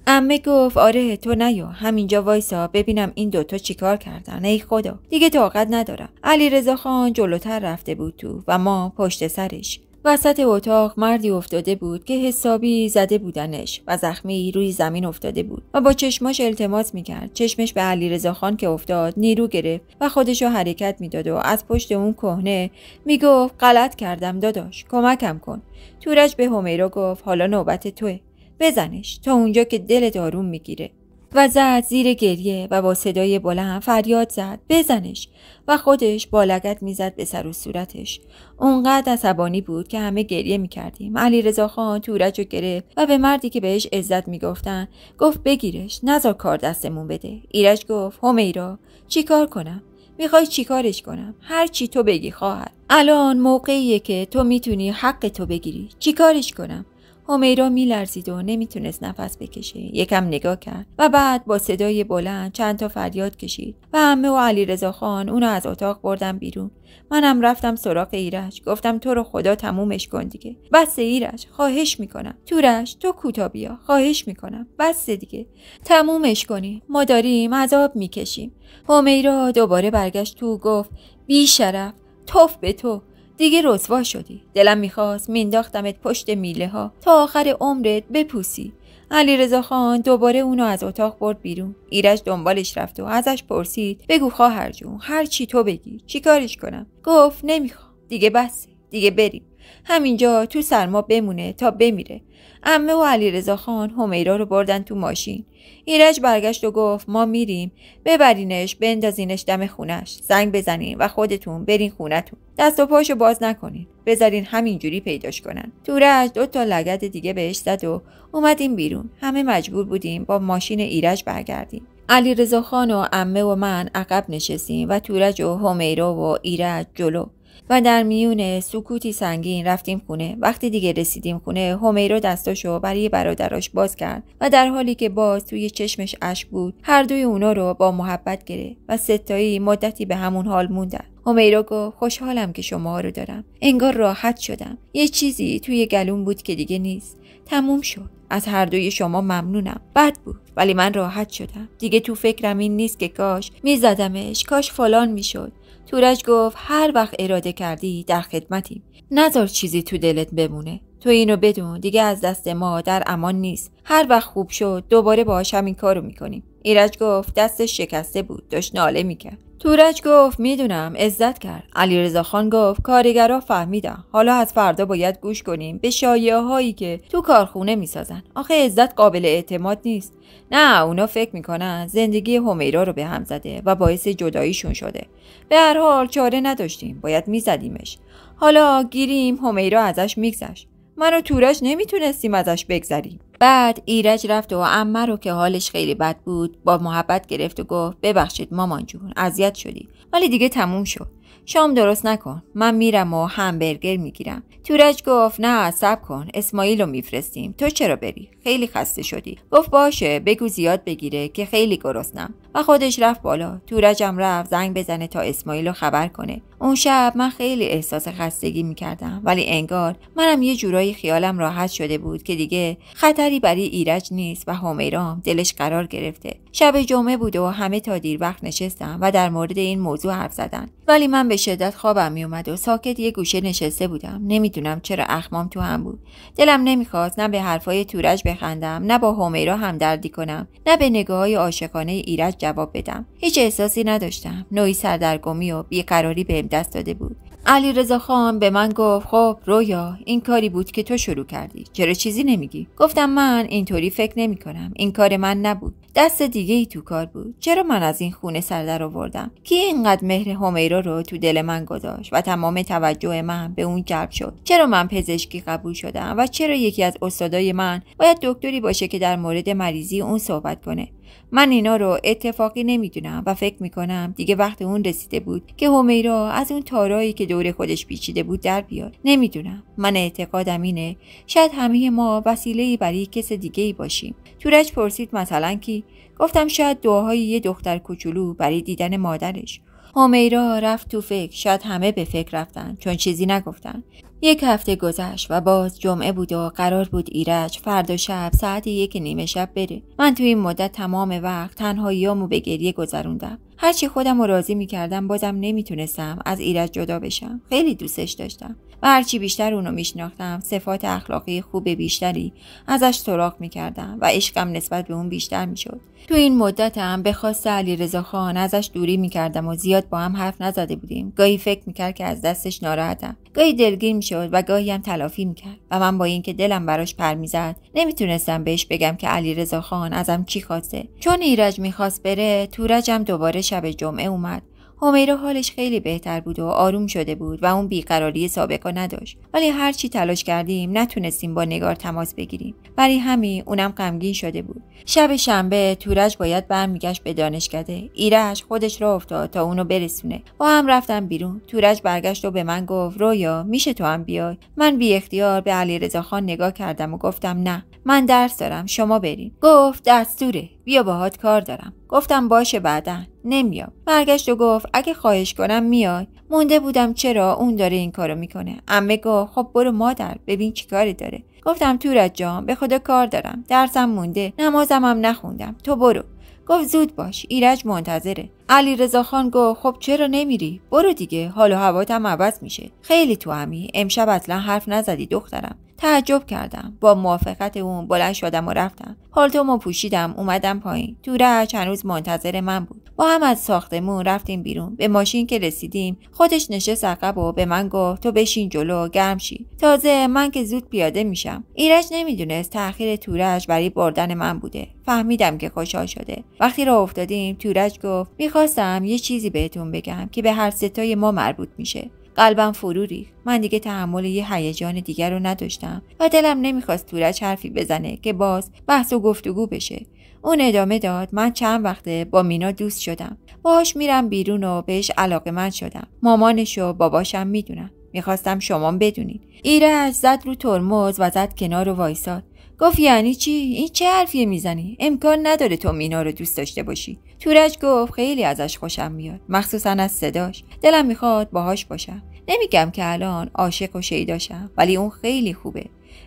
عمه گفت آره تو نیا، همینجا وایسا ببینم این دوتا چیکار کردن. ای خدا دیگه طاقت ندارم. علیرضا خان جلوتر رفته بود تو و ما پشت سرش. وسط اتاق مردی افتاده بود که حسابی زده بودنش و زخمی روی زمین افتاده بود و با چشماش التماس میکرد. چشمش به علیرضا خان که افتاد نیرو گرفت و خودشو حرکت میداد و از پشت اون کهنه میگفت غلط کردم داداش کمکم کن. تورج به همیرا گفت حالا نوبت توه، بزنش تا اونجا که دلت آروم میگیره. و زد زیر گریه و با صدای بلند فریاد زد بزنش و خودش با لگد میزد به سر و صورتش. اونقدر عصبانی بود که همه گریه میکردیم. علیرضا خان تورج رو گرفت و به مردی که بهش عزت میگفتن گفت بگیرش، نذار کار دستمون بده. ایرج گفت همیرا چی کار کنم؟ میخوای چی کارش کنم؟ هر چی تو بگی خواهر. الان موقعیه که تو میتونی حق تو بگیری. چی کارش کنم؟ همیرا میلرزید و نمیتونست نفس بکشه. یکم نگاه کرد و بعد با صدای بلند چند تا فریاد کشید و عمه و علیرضا خان اونو از اتاق بردن بیرون. منم رفتم سراغ ایرج. گفتم تو رو خدا تمومش کن دیگه. بس ایرج، خواهش میکنم. تورج تو کوتا بیا، خواهش میکنم. بس دیگه، تمومش کنی، ما داریم عذاب میکشیم. همیرا دوباره برگشت تو گفت بی شرف، توف به تو، دیگه رسوا شدی. دلم میخواست مینداختمت پشت میله ها تا آخر عمرت بپوسی. علیرضا خان دوباره اونو از اتاق برد بیرون. ایرج دنبالش رفت و ازش پرسید بگو خواهر جون، هر چی تو بگی، چی کارش کنم؟ گفت نمیخوام دیگه، بسه دیگه، بریم همینجا تو سرما بمونه تا بمیره. عمه و علیرضا خان همیرا رو بردن تو ماشین. ایرج برگشت و گفت ما میریم، ببرینش بندازینش دم خونش، زنگ بزنین و خودتون برین خونتون، دست و پاشو باز نکنین، بذارین همینجوری پیداش کنن. تورج 2 تا لگد دیگه بهش زد و اومدیم بیرون. همه مجبور بودیم با ماشین ایرج برگردیم. علیرضا خان و عمه و من عقب نشستیم و تورج و همیرا و ایرج جلو و در میون سکوتی سنگین رفتیم خونه. وقتی دیگه رسیدیم خونه، همیرا دستاشو برای برادراش باز کرد و در حالی که باز توی چشمش اشک بود هر دوی اونا رو با محبت گرفت و ستایی مدتی به همون حال موندن. همیرا گفت خوشحالم که شما رو دارم، انگار راحت شدم. یه چیزی توی گلوم بود که دیگه نیست، تموم شد. از هر دوی شما ممنونم. بد بود ولی من راحت شدم. دیگه تو فکرم این نیست که کاش میزدمش، کاش فلان میشد. تورج گفت هر وقت اراده کردی در خدمتیم، نذار چیزی تو دلت بمونه. تو اینو بدون دیگه از دست ما در امان نیست. هر وقت خوب شد دوباره باهاش همین کارو میکنیم. ایرج گفت دستش شکسته بود، داشت ناله میکرد. تورج گفت میدونم، عزت کرد. علیرضا خان گفت کارگرا فهمیدن، حالا از فردا باید گوش کنیم به شایعه هایی که تو کارخونه میسازن. آخه عزت قابل اعتماد نیست. نه، اونا فکر میکنن زندگی همیرا رو به هم زده و باعث جداییشون شده. به هر حال چاره نداشتیم، باید میزدیمش. حالا گیریم همیرا ازش میگذشت. من و تورج نمیتونستیم ازش بگذریم. بعد ایرج رفت و عمه رو که حالش خیلی بد بود با محبت گرفت و گفت ببخشید مامان جون، اذیت شدی، ولی دیگه تموم شد. شام درست نکن، من میرم و همبرگر میگیرم. تورج گفت نه صبر کن، اسماعیل رو میفرستیم، تو چرا بری؟ خیلی خسته شدی. گفت باشه، بگو زیاد بگیره که خیلی گرسنم. و خودش رفت بالا. تورجم رفت زنگ بزنه تا اسماعیل رو خبر کنه. اون شب من خیلی احساس خستگی میکردم، ولی انگار منم یه جورایی خیالم راحت شده بود که دیگه خطری برای ایرج نیست و همیرام دلش قرار گرفته. شب جمعه بود و همه تا دیر وقت نشستن و در مورد این موضوع حرف زدن، ولی من به شدت خوابم میومد و ساکت یه گوشه نشسته بودم. نمیدونم چرا اخمام تو هم بود. دلم نمیخواست نه به حرفای تورج بخندم، نه با همیرا همدردی کنم، نه به نگاه‌های عاشقانه ایرج جواب بدم. هیچ احساسی نداشتم. نوعی سردرگمی و بیقراری بهم دست داده بود. علیرضا خان به من گفت خب رویا، این کاری بود که تو شروع کردی، چرا چیزی نمیگی؟ گفتم من اینطوری فکر نمی کنم، این کار من نبود، دست دیگه ای تو کار بود. چرا من از این خونه سر در آوردم؟ کی اینقدر مهر همیرا رو تو دل من گذاشت و تمام توجه من به اون جلب شد؟ چرا من پزشکی قبول شدم و چرا یکی از استادای من باید دکتری باشه که در مورد مریضی اون صحبت کنه؟ من اینا رو اتفاقی نمیدونم و فکر میکنم دیگه وقت اون رسیده بود که همیرا از اون تارایی که دور خودش پیچیده بود در بیاد. نمیدونم، من اعتقادم اینه شاید همه ما وسیله‌ای برای کس دیگه‌ای باشیم. تورج پرسید مثلا کی؟ گفتم شاید دعاهای یه دختر کوچولو برای دیدن مادرش. همیرا رفت تو فکر. شاید همه به فکر رفتن چون چیزی نگفتن. یک هفته گذشت و باز جمعه بود و قرار بود ایرج فردا شب ساعت 1:30 بره. من تو این مدت تمام وقت تنهاییامو به گریه گذروندم. هرچی خودم رو راضی میکردم بازم نمیتونستم از ایرج جدا بشم. خیلی دوستش داشتم و هرچی بیشتر اونو میشناختم صفات اخلاقی خوب بیشتری ازش سراغ میکردم و عشقم نسبت به اون بیشتر میشد. تو این مدتم به خواست علیرضا خان ازش دوری میکردم و زیاد با هم حرف نزده بودیم. گاهی فکر میکرد که از دستش ناراحتم، گاهی دلگیر میشد و گاهی هم تلافی میکرد و من با اینکه دلم براش پر میزد نمیتونستم بهش بگم که علیرضا خان ازم چی خواسته. چون ایرج میخواست بره، تورجم دوباره شب جمعه اومد. همیرا حالش خیلی بهتر بود و آروم شده بود و اون بیقراری سابقه نداشت، ولی هر چی تلاش کردیم نتونستیم با نگار تماس بگیریم. برای همین اونم غمگین شده بود. شب شنبه تورج باید برمیگشت به دانشکده. ایرج خودش راه افتاد تا اونو برسونه. با هم رفتم بیرون. تورج برگشت و به من گفت رویا میشه تو هم بیای؟ من بی اختیار به علیرضا خان نگاه کردم و گفتم نه، من درس دارم، شما برین. گفت دستوره، بیا باهات کار دارم. گفتم باشه بعداً. نمیام. برگشت و گفت اگه خواهش کنم میای. مونده بودم چرا اون داره این کارو میکنه. عمه گفت خب برو مادر ببین چی کاری داره. گفتم تورج جان به خدا کار دارم، درسم مونده، نمازم هم نخوندم، تو برو. گفت زود باش، ایرج منتظره. علیرضا خان گفت خب چرا نمیری؟ برو دیگه، حال و هواتم عوض میشه. خیلی تو همی، امشب اصلا حرف نزدی دخترم. تعجب کردم. با موافقت اون بلند شدم و رفتم. پالتومو پوشیدم، اومدم پایین. تورج هنوز منتظر من بود. با هم از ساختمون رفتیم بیرون. به ماشین که رسیدیم خودش نشست عقب و به من گفت تو بشین جلو گرم شی. تازه من که زود پیاده میشم. ایرج نمیدونست تأخیر تورج برای بردن من بوده. فهمیدم که خوشحال شده. وقتی راه افتادیم تورج گفت میخواستم یه چیزی بهتون بگم که به هر ستای ما مربوط میشه. قلبم فرو ریخت. من دیگه تحمل یه هیجان دیگر رو نداشتم و دلم نمیخواست تورج حرفی بزنه که باز بحث و گفتگو بشه. اون ادامه داد من چند وقته با مینا دوست شدم. باهاش میرم بیرون و بهش علاقه‌مند شدم. مامانش و باباشم میدونن. میخواستم شما بدونین. ایرج زد رو ترمز و زد کنار و وایساد. گفت یعنی چی؟ این چه حرفیه میزنی؟ امکان نداره تو مینا رو دوست داشته باشی. تورج گفت خیلی ازش خوشم میاد، مخصوصا از صداش. دلم میخواد باهاش باشم. نمیگم که الان عاشق و شیداشم، ولی اون خیلی خوبه.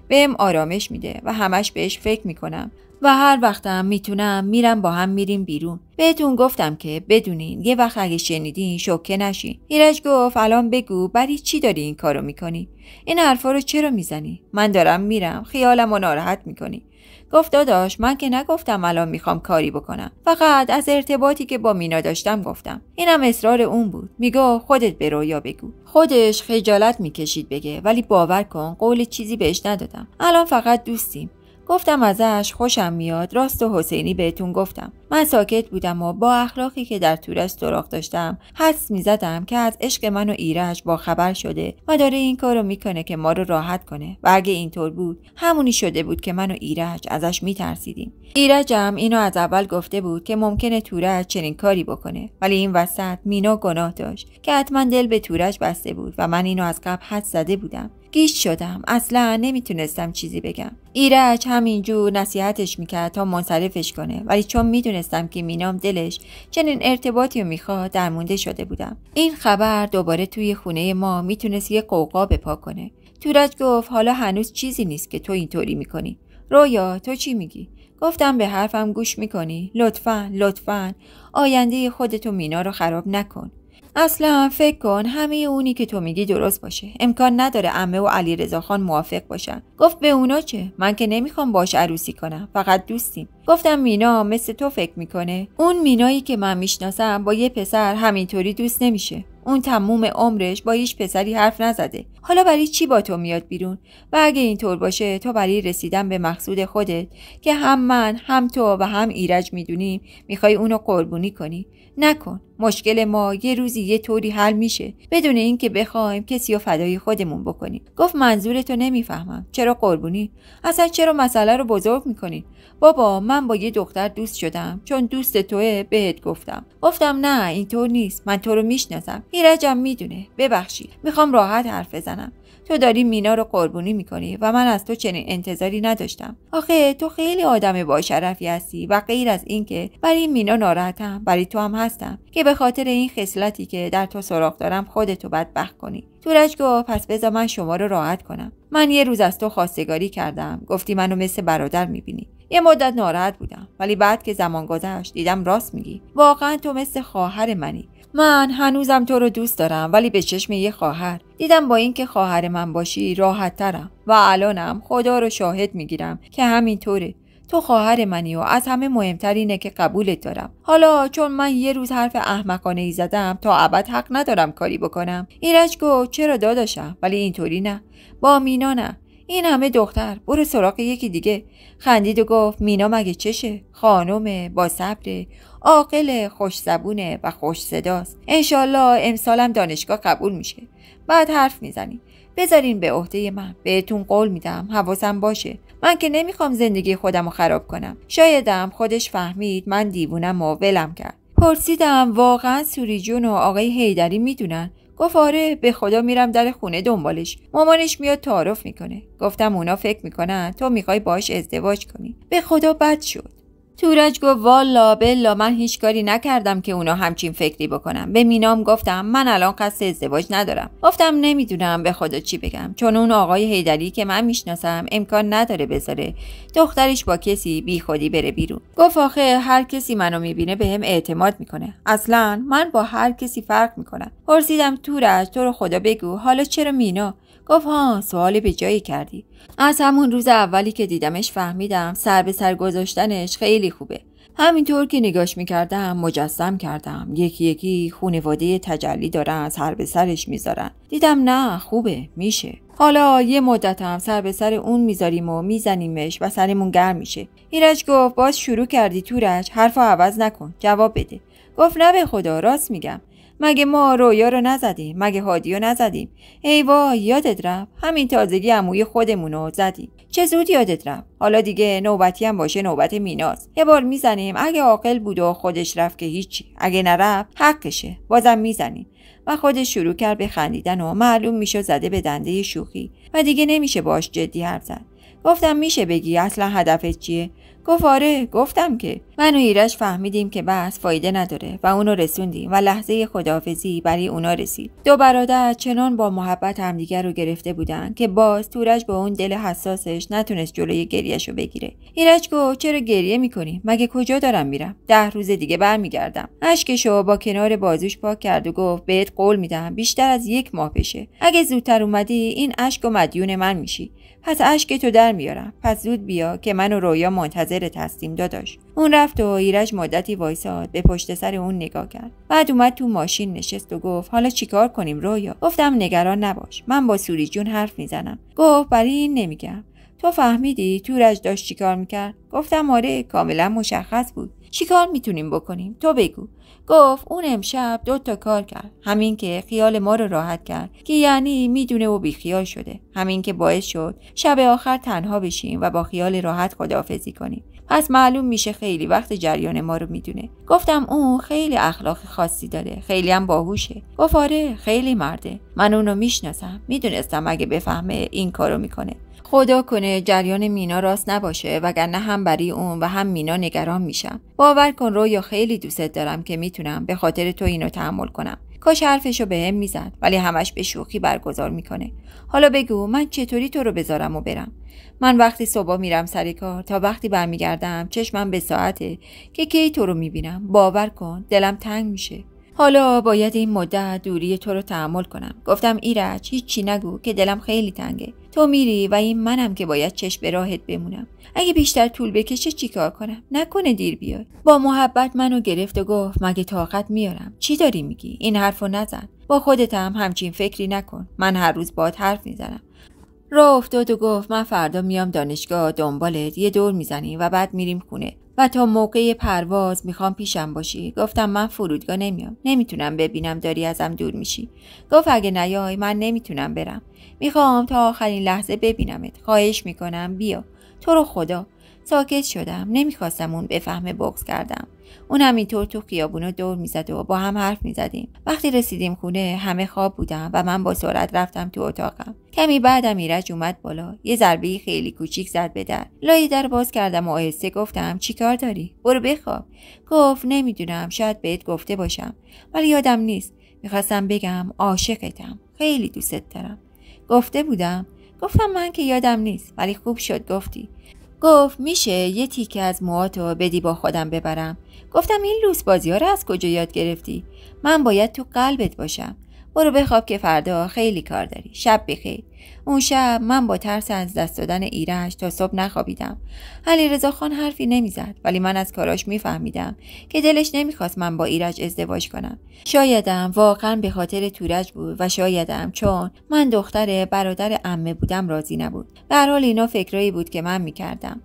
بهم آرامش میده و همش بهش فکر میکنم و هر وقتم میتونم میرم با هم میریم بیرون. بهتون گفتم که بدونین یه وقت اگه شنیدین شوکه نشین. ایرج گفت الان بگو برای چی داری این کارو میکنی؟ این حرفا رو چرا میزنی؟ من دارم میرم، خیالمو ناراحت میکنی. گفت داداش من که نگفتم الان میخوام کاری بکنم، فقط از ارتباطی که با مینا داشتم گفتم. اینم اصرار اون بود، میگه خودت به رویا بگو. خودش خجالت میکشید بگه، ولی باور کن قول چیزی بهش ندادم. الان فقط دوستیم. گفتم ازش خوشم میاد، راست و حسینی بهتون گفتم. من ساکت بودم و با اخلاقی که در تورش سراغ داشتم حدس میزدم که از عشق من و ایرج با خبر شده و داره این کارو میکنه که ما رو راحت کنه، و اگه اینطور بود همونی شده بود که من و ایرج ازش میترسیدیم. ایرجم اینو از اول گفته بود که ممکنه تورج چنین کاری بکنه، ولی این وسط مینا گناه داشت که حتما دل به تورج بسته بود و من اینو از قبل حدس زده بودم. گیج شدم، اصلا نمیتونستم چیزی بگم. ایرج همینجور نصیحتش میکرد تا منصرفش کنه، ولی چون میدونستم که مینام دلش چنین ارتباطی رو میخواد درمونده شده بودم. این خبر دوباره توی خونه ما میتونست یه قوقا بپا کنه. تورج گفت حالا هنوز چیزی نیست که تو اینطوری میکنی. رویا تو چی میگی؟ گفتم به حرفم گوش میکنی؟ لطفاً آینده خودتو مینا رو خراب نکن. اصلا فکر کن همه اونی که تو میگی درست باشه. امکان نداره عمه و علیرضا خان موافق باشن. گفت به اونا چه؟ من که نمیخوام باش عروسی کنم، فقط دوستیم. گفتم مینا مثل تو فکر میکنه؟ اون مینایی که من میشناسم با یه پسر همینطوری دوست نمیشه. اون تموم عمرش با هیچ پسری حرف نزده. حالا برای چی با تو میاد بیرون؟ و اگه اینطور باشه تو برای رسیدن به مقصود خودت که هم من هم تو و هم ایرج میدونیم میخوای اونو قربونی کنی. نکن. مشکل ما یه روزی یه طوری حل میشه بدون اینکه بخوایم کسی رو فدای خودمون بکنیم. گفت منظورتو نمیفهمم. چرا قربونی؟ اصلا چرا مسئله رو بزرگ میکنی؟ بابا من با یه دختر دوست شدم، چون دوست توئه بهت گفتم. گفتم نه اینطور نیست، من تو رو میشناسم. ایرجم میدونه. ببخشید، میخوام راحت حرف بزنم. تو داری مینا رو قربونی میکنی و من از تو چنین انتظاری نداشتم. آخه تو خیلی آدم با شرفی هستی و غیر از این که برای مینا ناراحتم، برای تو هم هستم که به خاطر این خصلتی که در تو سراغ دارم خودتو بدبخت کنی. تورج گفت پس بذار من شما رو راحت کنم. من یه روز از تو خواستگاری کردم، گفتی منو مثل برادر میبینی. یه مدت ناراحت بودم، ولی بعد که زمان گذشت دیدم راست میگی. واقعا تو مثل خواهر منی. من هنوزم تو رو دوست دارم، ولی به چشم یه خواهر. دیدم با اینکه خواهر من باشی راحت ترم و الانم خدا رو شاهد میگیرم که همینطوره. تو خواهر منی و از همه مهمتر اینه که قبولت دارم. حالا چون من یه روز حرف احمقانه ای زدم تا ابد حق ندارم کاری بکنم. ایرج گفت چرا داداشم، ولی اینطوری نه. با مینا نه. این همه دختر، برو سراغ یکی دیگه. خندید و گفت مینا مگه چشه؟ خانومه، با صبر، عاقل، خوش زبونه و خوش صداست. انشالله امسالم دانشگاه قبول میشه. بعد حرف میزنی. بذارین به عهده من. بهتون قول میدم حواسم باشه. من که نمیخوام زندگی خودم رو خراب کنم. شایدم خودش فهمید من دیوونم و ولم کرد. پرسیدم واقعا سوری جون و آقای حیدری میدونن؟ گفت آره، به خدا میرم در خونه دنبالش. مامانش میاد تعارف میکنه. گفتم اونا فکر میکنن تو میخوای باهاش ازدواج کنی. به خدا بد شد. تورج گفت والا بلا من هیچ کاری نکردم که اونا همچین فکری بکنم. به مینام گفتم من الان قصد ازدواج ندارم. گفتم نمیدونم به خدا چی بگم، چون اون آقای حیدری که من میشناسم امکان نداره بذاره دخترش با کسی بی خودی بره بیرون. گفت آخه هر کسی منو میبینه بهم اعتماد میکنه. اصلا من با هر کسی فرق میکنم. پرسیدم تورج تو رو خدا بگو حالا چرا مینا؟ گفت ها سوال به جایی کردی. از همون روز اولی که دیدمش فهمیدم سر به سر گذاشتنش خیلی خوبه. همینطور که نگاش میکردم مجسم کردم یکی یکی خونواده تجلی دارن سر به سرش میذارن. دیدم نه خوبه، میشه. حالا یه مدت هم سر به سر اون میذاریم و میزنیمش و سرمون گرم میشه. ایرج گفت باز شروع کردی تورج، حرفو عوض نکن، جواب بده. گفت نه به خدا راست میگم. مگه ما رویا رو نزدیم؟ مگه هادیو نزدیم؟ ای وای یادت رفت همین تازگی عموی خودمونو زدیم. چه زود یادت رفت. حالا دیگه نوبتی هم باشه نوبت میناست. یه بار میزنیم، اگه عاقل بود و خودش رفت که هیچی، اگه نرفت حقشه، بازم میزنیم. و خودش شروع کرد به خندیدن و معلوم میشه زده به دنده شوخی و دیگه نمیشه باش جدی حرف زد. گفتم میشه بگی اصلا هدفت چیه؟ گفت آره گفتم که. من و ایرج فهمیدیم که بحث فایده نداره و اونو رسوندیم و لحظه خداحافظی برای اونا رسید. دو برادر چنان با محبت همدیگر رو گرفته بودن که باز تورج با اون دل حساسش نتونست جلوی گریهشو بگیره. ایرج گفت چرا گریه میکنی؟ مگه کجا دارم میرم؟ 10 روز دیگه برمیگردم. اشکشو با کنار بازوش پاک کرد و گفت بهت قول میدم بیشتر از 1 ماه بشه. اگه زودتر اومدی این اشک و مدیون من میشی. پس اشکتو در میارم. پس زود بیا که من و رویا منتظرت هستیم داداش. اون رفت و ایرج مدتی وایساد، به پشت سر اون نگاه کرد. بعد اومد تو ماشین نشست و گفت حالا چیکار کنیم رویا؟ گفتم نگران نباش، من با سوری جون حرف میزنم. گفت برای این نمیگم. تو فهمیدی تورج داشت چیکار میکرد؟ گفتم آره، کاملا مشخص بود. چیکار میتونیم بکنیم؟ تو بگو. گفت اون امشب 2 تا کار کرد. همین که خیال ما رو راحت کرد که یعنی میدونه و بیخیال شده. همین که باعث شد شب آخر تنها بشیم و با خیال راحت خداحافظی کنیم. پس معلوم میشه خیلی وقت جریان ما رو میدونه. گفتم اون خیلی اخلاق خاصی داره، خیلی هم باهوشه. گفت آره خیلی مرده، من اونو میشناسم، میدونستم اگه بفهمه این کارو میکنه. خدا کنه جریان مینا راست نباشه، وگرنه هم برای اون و هم مینا نگران میشم. باور کن رویا، خیلی دوست دارم که میتونم به خاطر تو اینو تحمل کنم. کاش حرفشو بهم میزد، ولی همش به شوخی برگزار میکنه. حالا بگو من چطوری تو رو بذارم و برم؟ من وقتی صبح میرم سر کار تا وقتی برمیگردم چشمم به ساعته که کی تو رو میبینم. باور کن دلم تنگ میشه. حالا باید این مدت دوری تو رو تحمل کنم. گفتم ایرج هیچی نگو که دلم خیلی تنگه. تو میری و این منم که باید چشم به راهت بمونم. اگه بیشتر طول بکشه چیکار کنم؟ نکنه دیر بیای. با محبت منو گرفت و گفت مگه طاقت میارم؟ چی داری میگی؟ این حرفو نزن. با خودت هم همچین فکری نکن. من هر روز باهات حرف میزنم. راه افتاد و گفت من فردا میام دانشگاه دنبالت، یه دور میزنیم و بعد میریم خونه و تا موقع پرواز میخوام پیشم باشی. گفتم من فرودگاه نمیام، نمیتونم ببینم داری ازم دور میشی. گفت اگه نیای من نمیتونم برم، میخوام تا آخرین لحظه ببینمت، خواهش میکنم بیا، تو رو خدا. ساکت شدم، نمیخواستم اون بفهمه بغض کردم. اون همینطور تو خیابونو دور میزد و با هم حرف میزدیم. وقتی رسیدیم خونه همه خواب بودن و من با سرعت رفتم تو اتاقم. کمی بعدم ایرج اومد بالا، یه ضربه خیلی کوچیک زد به در. لای در باز کردم و آهسته گفتم چیکار داری؟ برو بخواب. گفت نمیدونم، شاید بهت گفته باشم ولی یادم نیست. میخواستم بگم عاشقتم، خیلی دوست دارم. گفته بودم؟ گفتم من که یادم نیست ولی خوب شد گفتی. گفت میشه یه تیکه از موهاتو بدی با خودم ببرم؟ گفتم این لوس بازی ها رو از کجا یاد گرفتی؟ من باید تو قلبت باشم. برو بخواب که فردا خیلی کار داری. شب بخیر. اون شب من با ترس از دست دادن ایرج تا صبح نخوابیدم. علیرضا خان حرفی نمیزد ولی من از کاراش میفهمیدم که دلش نمیخواست من با ایرج ازدواج کنم. شایدم واقعا به خاطر تورج بود و شایدم چون من دختر برادر عمه بودم راضی نبود. به هر حال اینا فکرایی بود که من میکردم.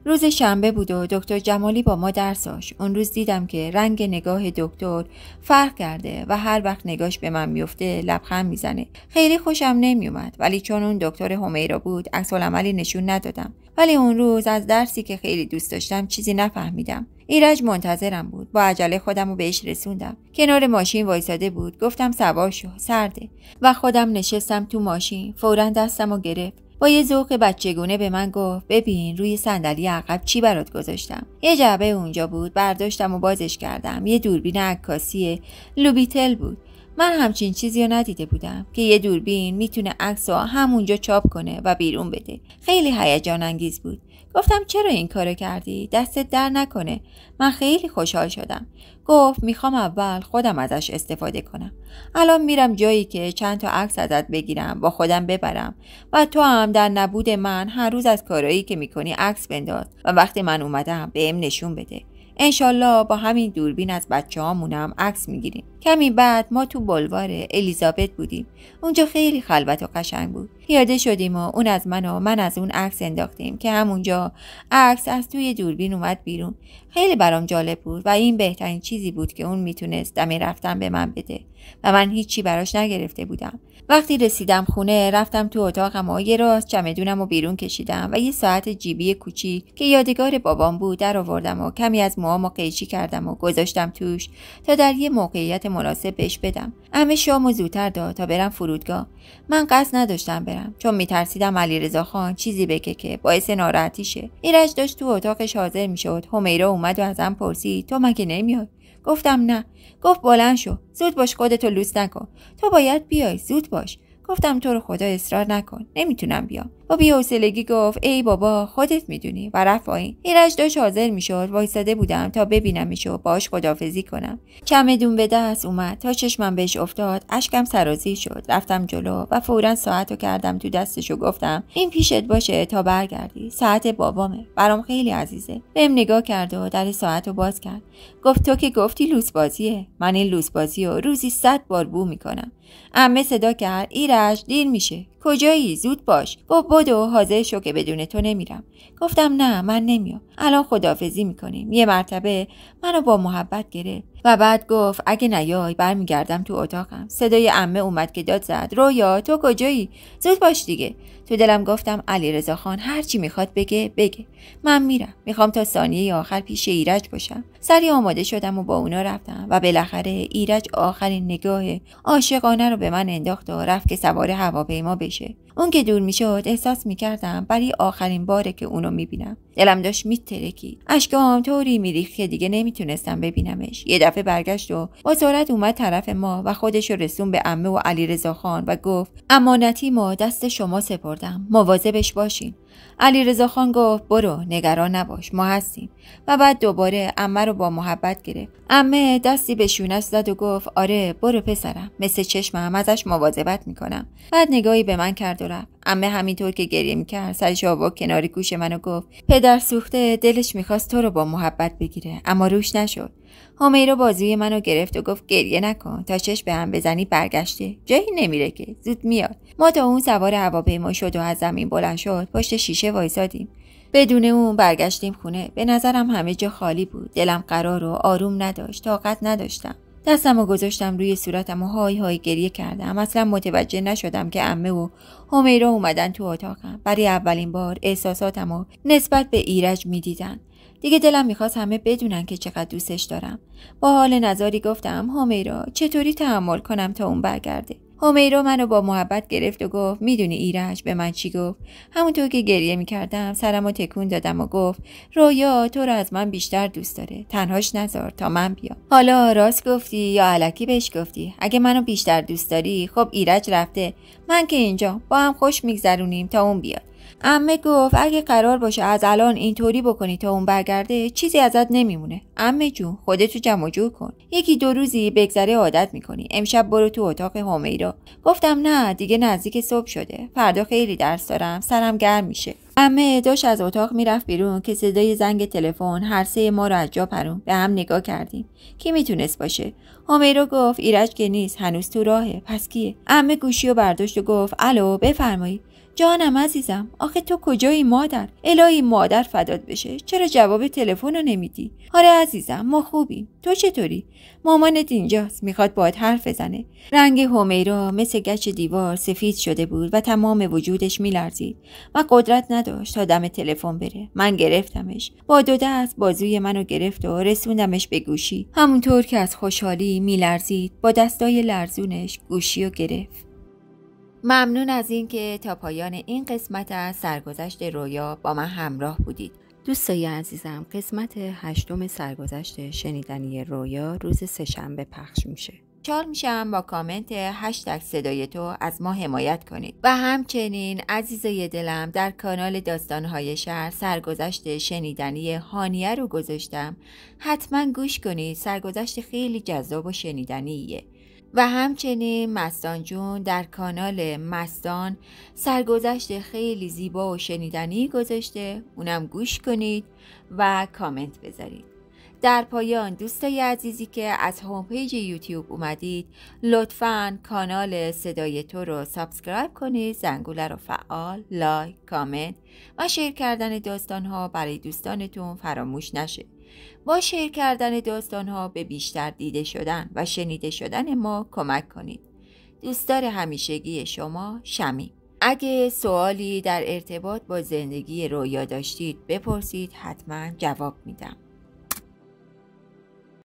روز شنبه بود و دکتر جمالی با ما درس داشت. اون روز دیدم که رنگ نگاه دکتر فرق کرده و هر وقت نگاش به من میفته لبخند میزنه. خیلی خوشم نمیومد ولی چون اون دکتر همیرا بود عکس العملی نشون ندادم. ولی اون روز از درسی که خیلی دوست داشتم چیزی نفهمیدم. ایرج منتظرم بود. با عجله خودمو بهش رسوندم. کنار ماشین وایساده بود. گفتم سوار شو، سرده. و خودم نشستم تو ماشین. فوراً دستمو گرفت. با یه ذوق بچگونه به من گفت ببین روی صندلی عقب چی برات گذاشتم. یه جعبه اونجا بود، برداشتم و بازش کردم. یه دوربین عکاسی لوبیتل بود. من همچین چیزی رو ندیده بودم که یه دوربین میتونه عکس رو همونجا چاپ کنه و بیرون بده. خیلی هیجان انگیز بود. گفتم چرا این کارو کردی؟ دستت در نکنه. من خیلی خوشحال شدم. گفت میخوام اول خودم ازش استفاده کنم. الان میرم جایی که چند تا عکس ازت بگیرم، با خودم ببرم و تو هم در نبود من هر روز از کارایی که میکنی عکس بنداز و وقتی من اومدم بهم نشون بده. انشالله با همین دوربین از بچه‌هامونم عکس میگیریم. کمی بعد ما تو بلوار الیزابت بودیم. اونجا خیلی خلوت و قشنگ بود. پیاده شدیم و اون از من از اون عکس انداختیم که همونجا عکس از توی دوربین اومد بیرون. خیلی برام جالب بود و این بهترین چیزی بود که اون میتونست دم رفتن به من بده و من هیچی براش نگرفته بودم. وقتی رسیدم خونه رفتم تو اتاقم و یه راست چمدونم رو بیرون کشیدم و یه ساعت جیبی کوچیک که یادگار بابام بود در آوردم و کمی از موهامو قیچی کردم و گذاشتم توش تا در یه موقعیت مناسب بهش بدم. عمه شامو زودتر داد تا برم فرودگاه. من قصد نداشتم برم چون میترسیدم علیرضا خان چیزی بگه که باعث ناراحتی شه. ایرج داشت تو اتاقش حاضر میشد. همیرا اومد و ازم پرسید تو مگه نمیای؟ گفتم نه. گفت بلند شو، زود باش، خودتو لوس نکن، تو باید بیای، زود باش. گفتم تو رو خدا اصرار نکن، نمیتونم بیام. با بی‌حوصلگی گفت ای بابا خودت میدونی و رفت پایین. ایرج داشت حاضر میشد. وایساده بودم تا ببینمش و باهاش خداحافظی کنم. چمدون به دست اومد. تا چشمم بهش افتاد اشکم سرازیر شد. رفتم جلو و فوراً ساعتو کردم تو دستش و گفتم این پیشت باشه تا برگردی. ساعت بابامه. برام خیلی عزیزه. بهم نگاه کرد و در ساعتو باز کرد. گفت تو که گفتی لوس بازیه. من این لوس بازیو روزی 100 بار بو میکنم. عمه صدا کرد ایرج دیر میشه. کجایی؟ زود باش. گفت بدو حاضر شو که بدون تو نمیرم. گفتم نه من نمیام. الان خداحافظی میکنیم. یه مرتبه منو با محبت گرفت و بعد گفت اگه نیای برمیگردم تو اتاقم. صدای عمه اومد که داد زد رویا تو کجایی؟ زود باش دیگه. تو دلم گفتم علیرضا خان هر چی میخواد بگه من میرم. میخوام تا ثانیه آخر پیش ایرج باشم. سری آماده شدم و با اونا رفتم و بالاخره ایرج آخرین نگاه عاشقانه رو به من انداخت و رفت که سوار هواپیما بشه. اون که دور میشد احساس میکردم برای آخرین باره که اونو میبینم. دلم داشت میترکید. اشکام طوری میریخت که دیگه نمیتونستم ببینمش. یه دفعه برگشت و با سرعت اومد طرف ما و خودش رو رسون به عمه و علیرضا خان و گفت امانتی ما دست شما سپردم. مواظبش باشین. علیرضا خان گفت برو نگران نباش ما هستیم و بعد دوباره عمه رو با محبت گرفت. عمه دستی به شونش زد و گفت آره برو پسرم مثل چشمم ازش مواظبت میکنم. بعد نگاهی به من کرد و رفت. عمه همینطور که گریه میکرد سرش آورد کنار گوش منو گفت پدر سوخته دلش میخواست تو رو با محبت بگیره اما روش نشد. همیرا بازوی منو گرفت و گفت گریه نکن تا چش به هم بزنی برگشته جایی نمیره که زود میاد. ما تا اون سوار هواپیما شد و از زمین بلند شد پشت شیشه وایسادیم. بدون اون برگشتیم خونه. به نظرم همه جا خالی بود. دلم قرار و آروم نداشت. طاقت نداشتم. دستمو گذاشتم روی صورتم و های های گریه کردم. اصلا متوجه نشدم که عمه و همیرا اومدن تو اتاقم. برای اولین بار احساساتمو نسبت به ایرج میدیدن. دیگه دلم میخواست همه بدونن که چقدر دوستش دارم. با حال نزاری گفتم همیرا چطوری تحمل کنم تا اون برگرده؟ همیرا منو با محبت گرفت و گفت میدونی ایرج به من چی گفت؟ همونطور که گریه میکردم سرمو تکون دادم و گفت رویا تو رو از من بیشتر دوست داره. تنهاش نذار تا من بیام. حالا راست گفتی یا الکی بهش گفتی؟ اگه منو بیشتر دوست داری خب ایرج رفته. من که اینجا با هم خوش میگذرونیم تا اون بیاد. عمه گفت اگه قرار باشه از الان اینطوری بکنی تا اون برگرده چیزی ازت نمیمونه. عمه جون خودتو جمع جور کن. یکی دو روزی بگذره عادت میکنی. امشب برو تو اتاق همیرا. گفتم نه دیگه نزدیک صبح شده. فردا خیلی درس دارم. سرم گرم میشه. عمه داشت از اتاق میرفت بیرون که صدای زنگ تلفن هر سه ما رو از جا پرون. به هم نگاه کردیم. کی میتونست باشه؟ همیرا گفت ایرج که نیست هنوز تو راهه. پس کیه؟ عمه گوشیو برداشت و گفت الو بفرمایید. جانم عزیزم آخه تو کجایی مادر؟ الهی مادر فدات بشه. چرا جواب تلفن رو نمیدی؟ آره عزیزم ما خوبیم. تو چطوری؟ مامانت اینجاست میخواد باهات حرف بزنه. رنگ همیرا مثل گچ دیوار سفید شده بود و تمام وجودش میلرزید و قدرت نداشت تا دم تلفن بره. من گرفتمش. با دو دست بازوی منو گرفت و رسوندمش به گوشی. همونطور که از خوشحالی میلرزید با دستای لرزونش گوشیو گرفت. ممنون از این که تا پایان این قسمت از سرگذشت رویا با من همراه بودید. دوستای عزیزم قسمت 8 سرگذشت شنیدنی رویا روز سه‌شنبه پخش میشه. خوشحال میشم با کامنت صدای تو از ما حمایت کنید و همچنین عزیزای دلم در کانال داستانهای شهر سرگذشت شنیدنی هانیه رو گذاشتم. حتما گوش کنید. سرگذشت خیلی جذاب و شنیدنیه. و همچنین مستان جون در کانال مستان سرگذشت خیلی زیبا و شنیدنی گذاشته. اونم گوش کنید و کامنت بذارید. در پایان دوستای عزیزی که از هوم پیج یوتیوب اومدید لطفاً کانال صدای تو رو سابسکرایب کنید. زنگوله رو فعال، لایک، کامنت و شیر کردن داستان‌ها برای دوستانتون فراموش نشه. با شیر کردن داستان‌ها به بیشتر دیده شدن و شنیده شدن ما کمک کنید. دوستدار همیشگی شما شمیم. اگه سوالی در ارتباط با زندگی رویا داشتید بپرسید حتما جواب میدم.